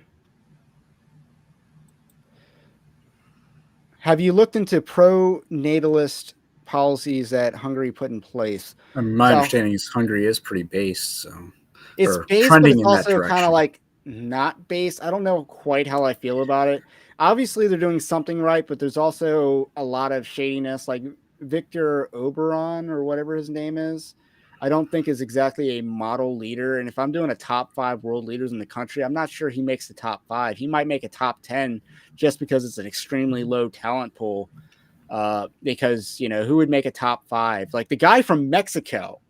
Have you looked into pro-natalist policies that Hungary put in place? My understanding is Hungary is pretty based, so it's based, but it's also kind of like not based. I don't know quite how I feel about it. Obviously, they're doing something right, but there's also a lot of shadiness. Like Victor Oberon or whatever his name is, I don't think is exactly a model leader. And if I'm doing a top 5 world leaders in the country, I'm not sure he makes the top 5. He might make a top 10 just because it's an extremely low talent pool. Because who would make a top 5? Like the guy from Mexico,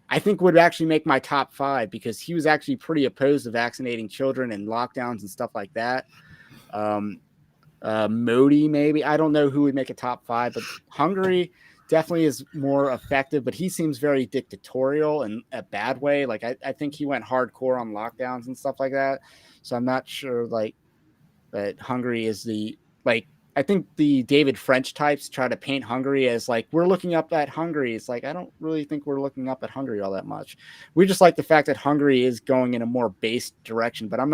I think would actually make my top 5 because he was actually pretty opposed to vaccinating children and lockdowns and stuff like that. Modi, maybe. I don't know who would make a top 5, but Hungary definitely is more effective, but he seems very dictatorial in a bad way. Like I think he went hardcore on lockdowns and stuff like that. So I'm not sure like that Hungary is I think the David French types try to paint Hungary as like, we're looking up at Hungary. It's like, I don't really think we're looking up at Hungary all that much. We just like the fact that Hungary is going in a more based direction, but I'm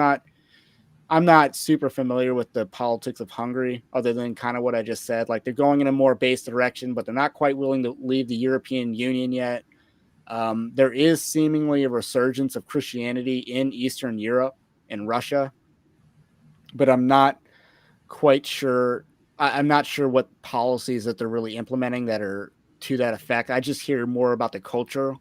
not super familiar with the politics of Hungary other than kind of what I just said. Like they're going in a more based direction, but they're not quite willing to leave the European Union yet. There is seemingly a resurgence of Christianity in Eastern Europe and Russia, but I'm not quite sure. I'm not sure what policies that they're really implementing that are to that effect. I just hear more about the culture,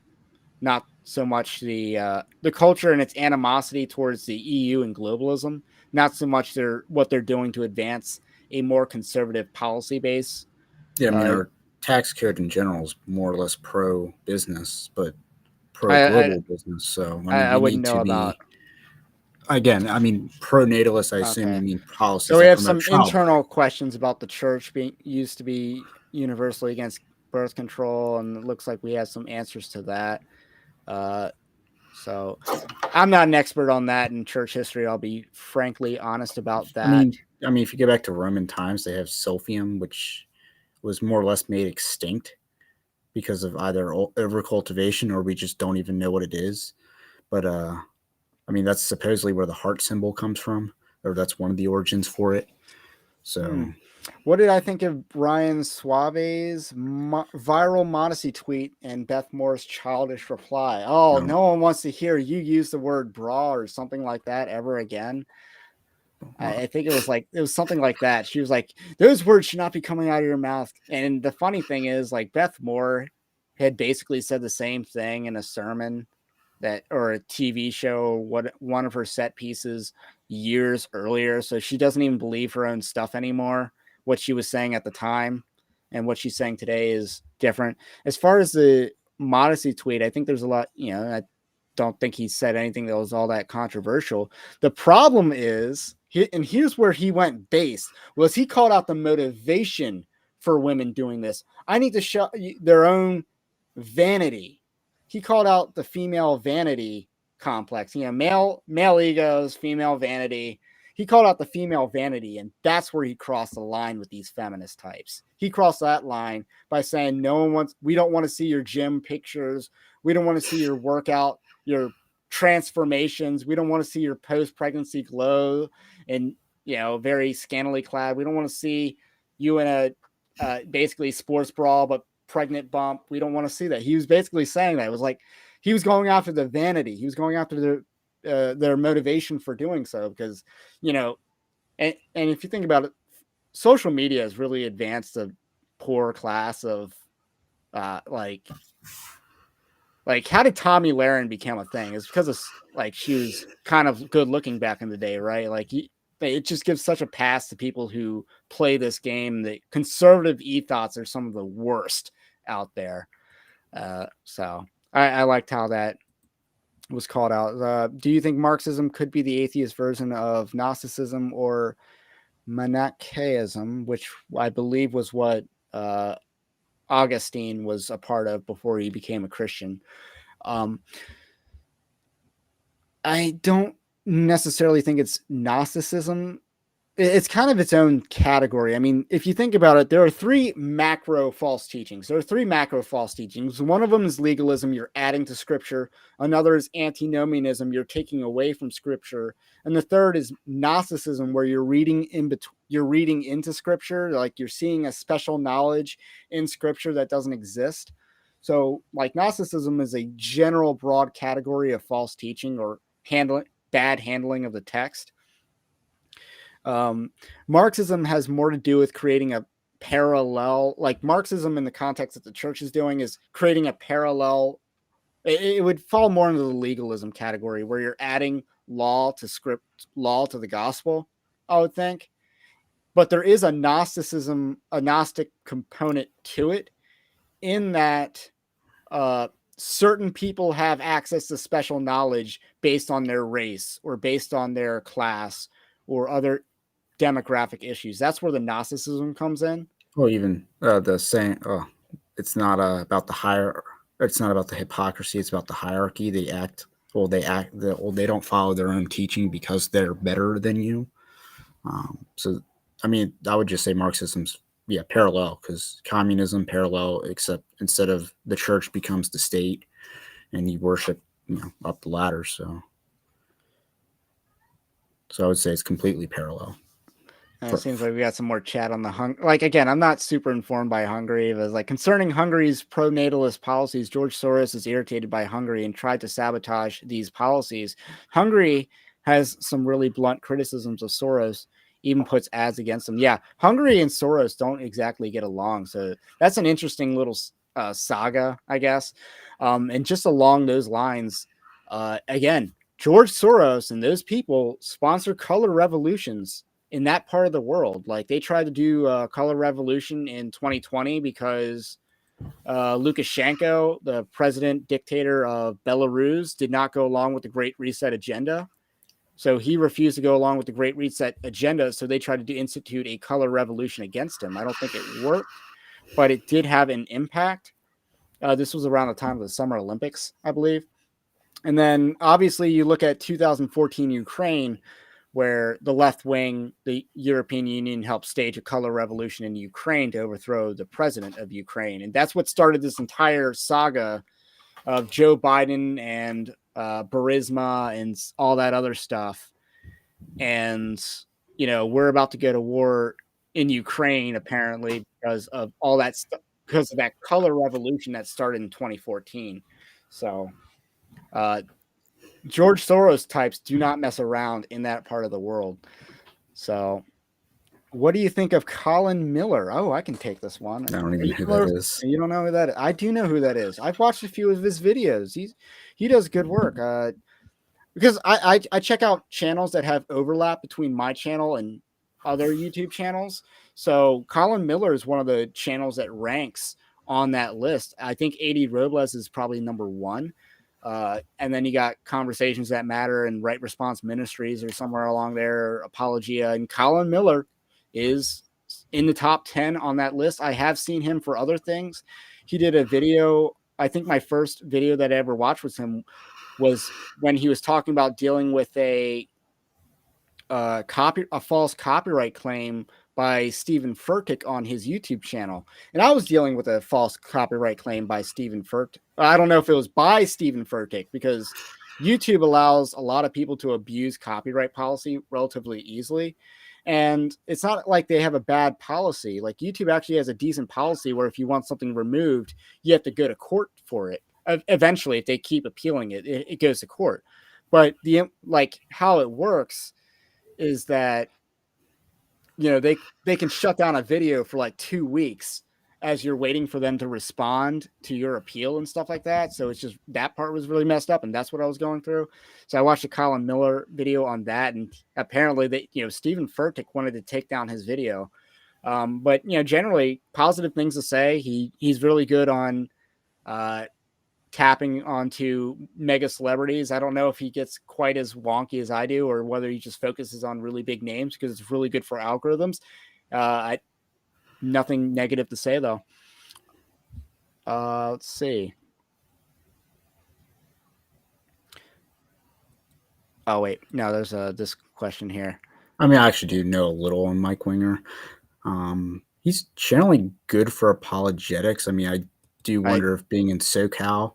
not so much the culture and its animosity towards the EU and globalism, not so much what they're doing to advance a more conservative policy base. Yeah, I mean, our tax code in general is more or less pro-business, but pro-global business. So I wouldn't know about. Again, I mean, pro-natalist, I assume you mean policies. So we have some internal questions about the church being used to be universally against birth control, and it looks like we have some answers to that. So I'm not an expert on that in church history. I'll be frankly honest about that. I mean, if you go back to Roman times, they have Sophium, which was more or less made extinct because of either overcultivation or we just don't even know what it is. But I mean, that's supposedly where the heart symbol comes from, or that's one of the origins for it. So What did I think of Ryan Suave's viral modesty tweet and Beth Moore's childish reply? Oh, no one wants to hear you use the word bra or something like that ever again. I think it was something like that. She was like, those words should not be coming out of your mouth. And the funny thing is, like, Beth Moore had basically said the same thing in a sermon that or a TV show, what one of her set pieces years earlier. So she doesn't even believe her own stuff anymore. What she was saying at the time and what she's saying today is different. As far as the modesty tweet, I think there's a lot, I don't think he said anything that was all that controversial. The problem is, and here's where he went base, was he called out the motivation for women doing this. I need to show their own vanity. He called out the female vanity complex, male egos, female vanity. He called out the female vanity, and that's where he crossed the line with these feminist types. He crossed that line by saying we don't want to see your gym pictures. We don't want to see your workout, your transformations. We don't want to see your post-pregnancy glow and, very scantily clad. We don't want to see you in a basically sports bra, but pregnant bump. We don't want to see that. He was basically saying that. It was like he was going after the vanity. He was going after their motivation for doing so because, and if you think about it, social media has really advanced the poor class of like how did Tommy Lahren become a thing? It's because of like she was kind of good looking back in the day, right? Like it just gives such a pass to people who play this game. The conservative ethos are some of the worst out there. So I liked how that was called out. Do you think Marxism could be the atheist version of Gnosticism or Manichaeism, which I believe was what Augustine was a part of before he became a Christian? I don't necessarily think it's Gnosticism. It's kind of its own category. I mean, if you think about it, there are three macro false teachings. There are three macro false teachings. One of them is legalism, you're adding to scripture. Another is antinomianism, you're taking away from scripture. And the third is Gnosticism, where you're reading into scripture, like you're seeing a special knowledge in scripture that doesn't exist. So, like, Gnosticism is a general broad category of false teaching or bad handling of the text. Marxism has more to do with creating a parallel, like Marxism in the context that the church is doing is creating a parallel. It would fall more into the legalism category where you're adding law to the gospel, I would think. But there is a Gnostic component to it in that certain people have access to special knowledge based on their race or based on their class or other demographic issues. That's where the Gnosticism comes in. Or even the saying, it's not about the it's not about the hypocrisy. It's about the hierarchy. They don't follow their own teaching because they're better than you. So, I mean, I would just say Marxism's parallel, because communism parallel, except instead of the church becomes the state, and you worship up the ladder. So I would say it's completely parallel. And it seems like we got some more chat on the like, again, I'm not super informed by Hungary. It was like concerning Hungary's pro-natalist policies, George Soros is irritated by Hungary and tried to sabotage these policies. Hungary has some really blunt criticisms of Soros, even puts ads against them. Yeah, Hungary and Soros don't exactly get along. So that's an interesting little saga, I guess. And just along those lines, again, George Soros and those people sponsor color revolutions in that part of the world. Like they tried to do a color revolution in 2020 because Lukashenko, the president dictator of Belarus, did not go along with the Great Reset agenda. So he refused to go along with the Great Reset agenda. So they tried to institute a color revolution against him. I don't think it worked, but it did have an impact. This was around the time of the Summer Olympics, I believe. And then obviously you look at 2014 Ukraine, where the left wing, the European Union, helped stage a color revolution in Ukraine to overthrow the president of Ukraine. And that's what started this entire saga of Joe Biden and Burisma and all that other stuff. And, we're about to go to war in Ukraine, apparently, because of all that stuff, because of that color revolution that started in 2014. So, George Soros types do not mess around in that part of the world. So, what do you think of Colin Miller? Oh, I can take this one. I don't even know who that is. You don't know who that is? I do know who that is. I've watched a few of his videos. He does good work. Because I check out channels that have overlap between my channel and other YouTube channels. So Colin Miller is one of the channels that ranks on that list. I think 80 Robles is probably number one. And then you got Conversations That Matter and Right Response Ministries or somewhere along there, Apologia. And Colin Miller is in the top 10 on that list. I have seen him for other things. He did a video. I think my first video that I ever watched with him was when he was talking about dealing with a false copyright claim by Stephen Furtick on his YouTube channel. And I was dealing with a false copyright claim by Stephen Furtick. I don't know if it was by Stephen Furtick, because YouTube allows a lot of people to abuse copyright policy relatively easily. And it's not like they have a bad policy. Like, YouTube actually has a decent policy where if you want something removed, you have to go to court for it. Eventually, if they keep appealing it, it goes to court. But how it works is that, you know, they can shut down a video for like 2 weeks as you're waiting for them to respond to your appeal and stuff like that. So it's just, that part was really messed up, and that's what I was going through. So I watched a Colin Miller video on that, and apparently Stephen Furtick wanted to take down his video. But generally positive things to say. He's really good on tapping onto mega celebrities. I don't know if he gets quite as wonky as I do, or whether he just focuses on really big names, because it's really good for algorithms. Nothing negative to say, though. Let's see. Oh, wait. No, there's this question here. I mean, I actually do know a little on Mike Winger. He's generally good for apologetics. I mean, I do wonder if being in SoCal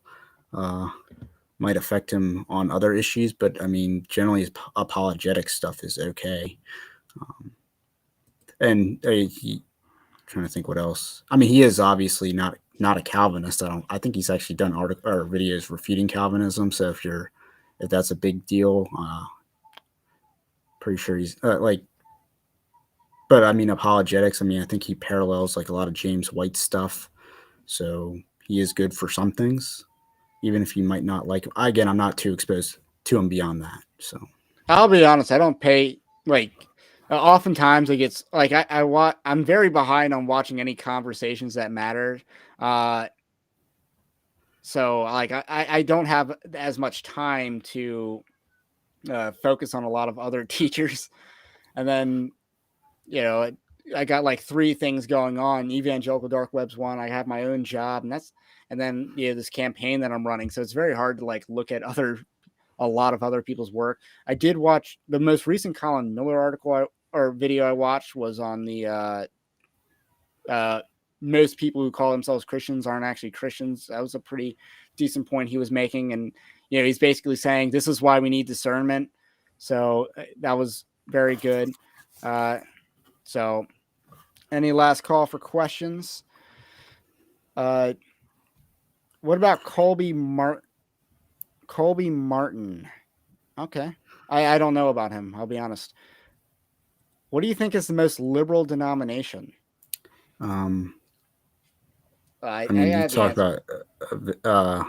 might affect him on other issues, but I mean, generally his apologetic stuff is okay. And trying to think what else. I mean, he is obviously not a Calvinist. I think he's actually done videos refuting Calvinism. So if that's a big deal, pretty sure he's but I mean, apologetics, I mean, I think he parallels like a lot of James White stuff. So he is good for some things, even if you might not like him. Again, I'm not too exposed to him beyond that. So I'll be honest, I don't pay oftentimes it gets like I'm very behind on watching any Conversations That Matter. So I don't have as much time to focus on a lot of other teachers. And then, I got like 3 things going on. Evangelical Dark Web's one. I have my own job, and then this campaign that I'm running. So it's very hard to look at a lot of other people's work. I did watch the most recent Colin Miller article or video I watched was on the most people who call themselves Christians aren't actually Christians. That was a pretty decent point he was making. And, he's basically saying this is why we need discernment. So that was very good. So any last call for questions? What about Colby Martin? Okay. I don't know about him. I'll be honest. What do you think is the most liberal denomination? I mean, you talk about,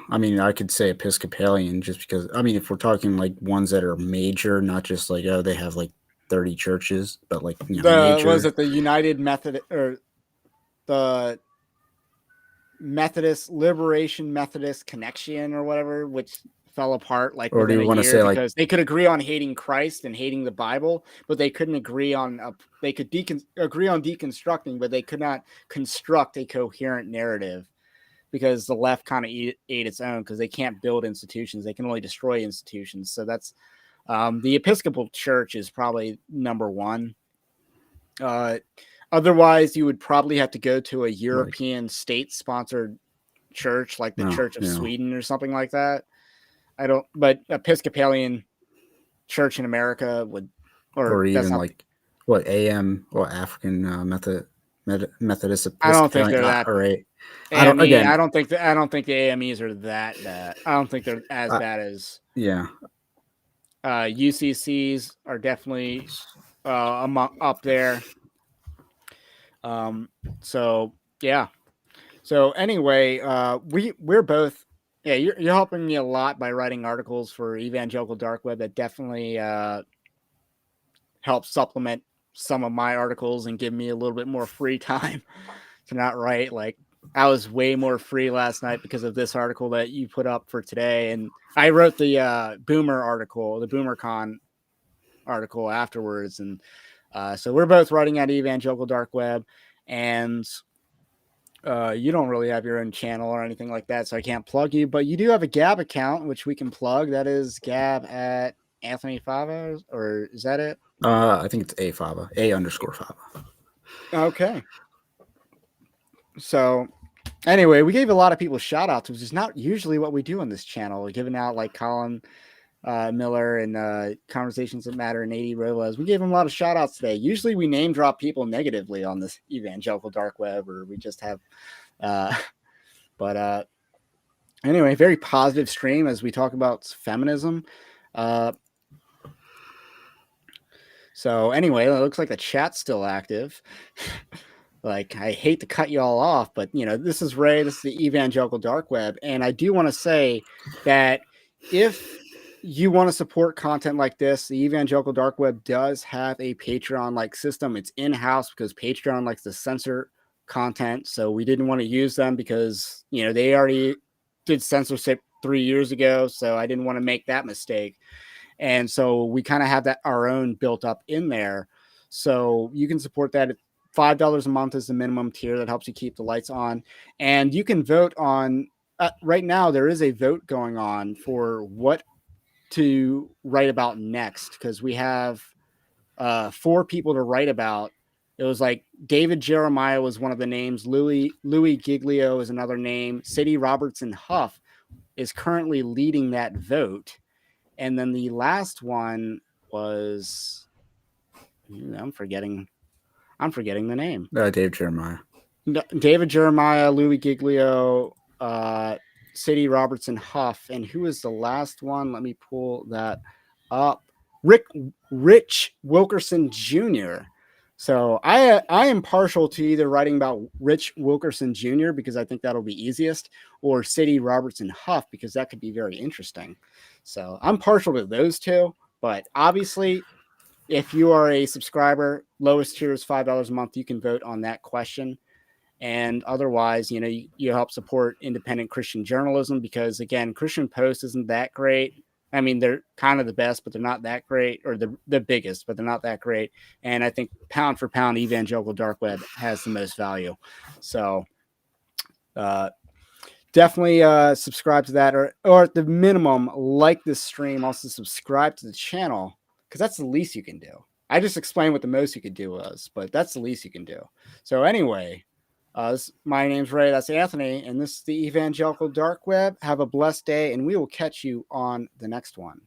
I mean, I could say Episcopalian just because, I mean, if we're talking like ones that are major, not just like, oh, they have like 30 churches, but like, major. Was it the United Methodist or the Liberation Methodist Connection or whatever, which fell apart or do you want to say because they could agree on hating Christ and hating the Bible, but they couldn't agree on agree on deconstructing, but they could not construct a coherent narrative because the left kind of ate its own because they can't build institutions. They can only destroy institutions. So that's the Episcopal Church is probably number one. Otherwise, you would probably have to go to a European state-sponsored church like the Church of Sweden or something like that. But Episcopalian church in America would, or even like what AM or African Methodist I don't think Episcopalian? they're that. All right. I don't. AME. Again, I don't think the AMEs are that bad. I don't think they're as bad as. Yeah. UCCs are definitely up there. So yeah. So anyway, we're both. Yeah, you're helping me a lot by writing articles for Evangelical Dark Web that definitely helps supplement some of my articles and give me a little bit more free time to not write. Like I was way more free last night because of this article that you put up for today, and I wrote the Boomer article, the BoomerCon article afterwards, and so we're both writing at Evangelical Dark Web, and you don't really have your own channel or anything like that, so I can't plug you, but you do have a Gab account which we can plug. That is Gab at Anthony Fava, or is that it? I think it's A_Fava. Okay. So anyway, we gave a lot of people shout outs, which is not usually what we do on this channel. We're giving out like Colin Miller and Conversations That Matter and 80 Rolas. We gave them a lot of shout outs today. Usually we name drop people negatively on this Evangelical Dark Web, or we just have but anyway, very positive stream as we talk about feminism. So anyway, it looks like the chat's still active. Like, I hate to cut you all off, but this is Ray, this is the Evangelical Dark Web, and I do want to say that if you want to support content like this, the Evangelical Dark Web does have a Patreon-like system. It's in-house because Patreon likes to censor content, so we didn't want to use them because they already did censorship 3 years ago, so I didn't want to make that mistake. And so we kind of have that our own built up in there. So you can support that at $5 a month is the minimum tier that helps you keep the lights on. And you can vote on right now. There is a vote going on for what to write about next, because we have 4 people to write about. It was like David Jeremiah was one of the names. Louis Giglio is another name. Sadie Robertson Huff is currently leading that vote. And then the last one was, I'm forgetting the name. David Jeremiah. David Jeremiah, Louis Giglio, Sadie Robertson Huff, and who is the last one? Let me pull that up. Rich Wilkerson Jr. So I am partial to either writing about Rich Wilkerson Jr. because I think that'll be easiest, or Sadie Robertson Huff because that could be very interesting. So I'm partial to those two, but obviously, if you are a subscriber, lowest tier is $5 a month. You can vote on that question. And otherwise, you help support independent Christian journalism because, again, Christian Post isn't that great. I mean, they're kind of the best, but they're not that great, or the biggest, but they're not that great. And I think pound for pound, Evangelical Dark Web has the most value. So definitely subscribe to that, or at the minimum, like this stream. Also subscribe to the channel because that's the least you can do. I just explained what the most you could do was, but that's the least you can do. So anyway, my name's Ray, that's Anthony, and this is the Evangelical Dark Web. Have a blessed day, and we will catch you on the next one.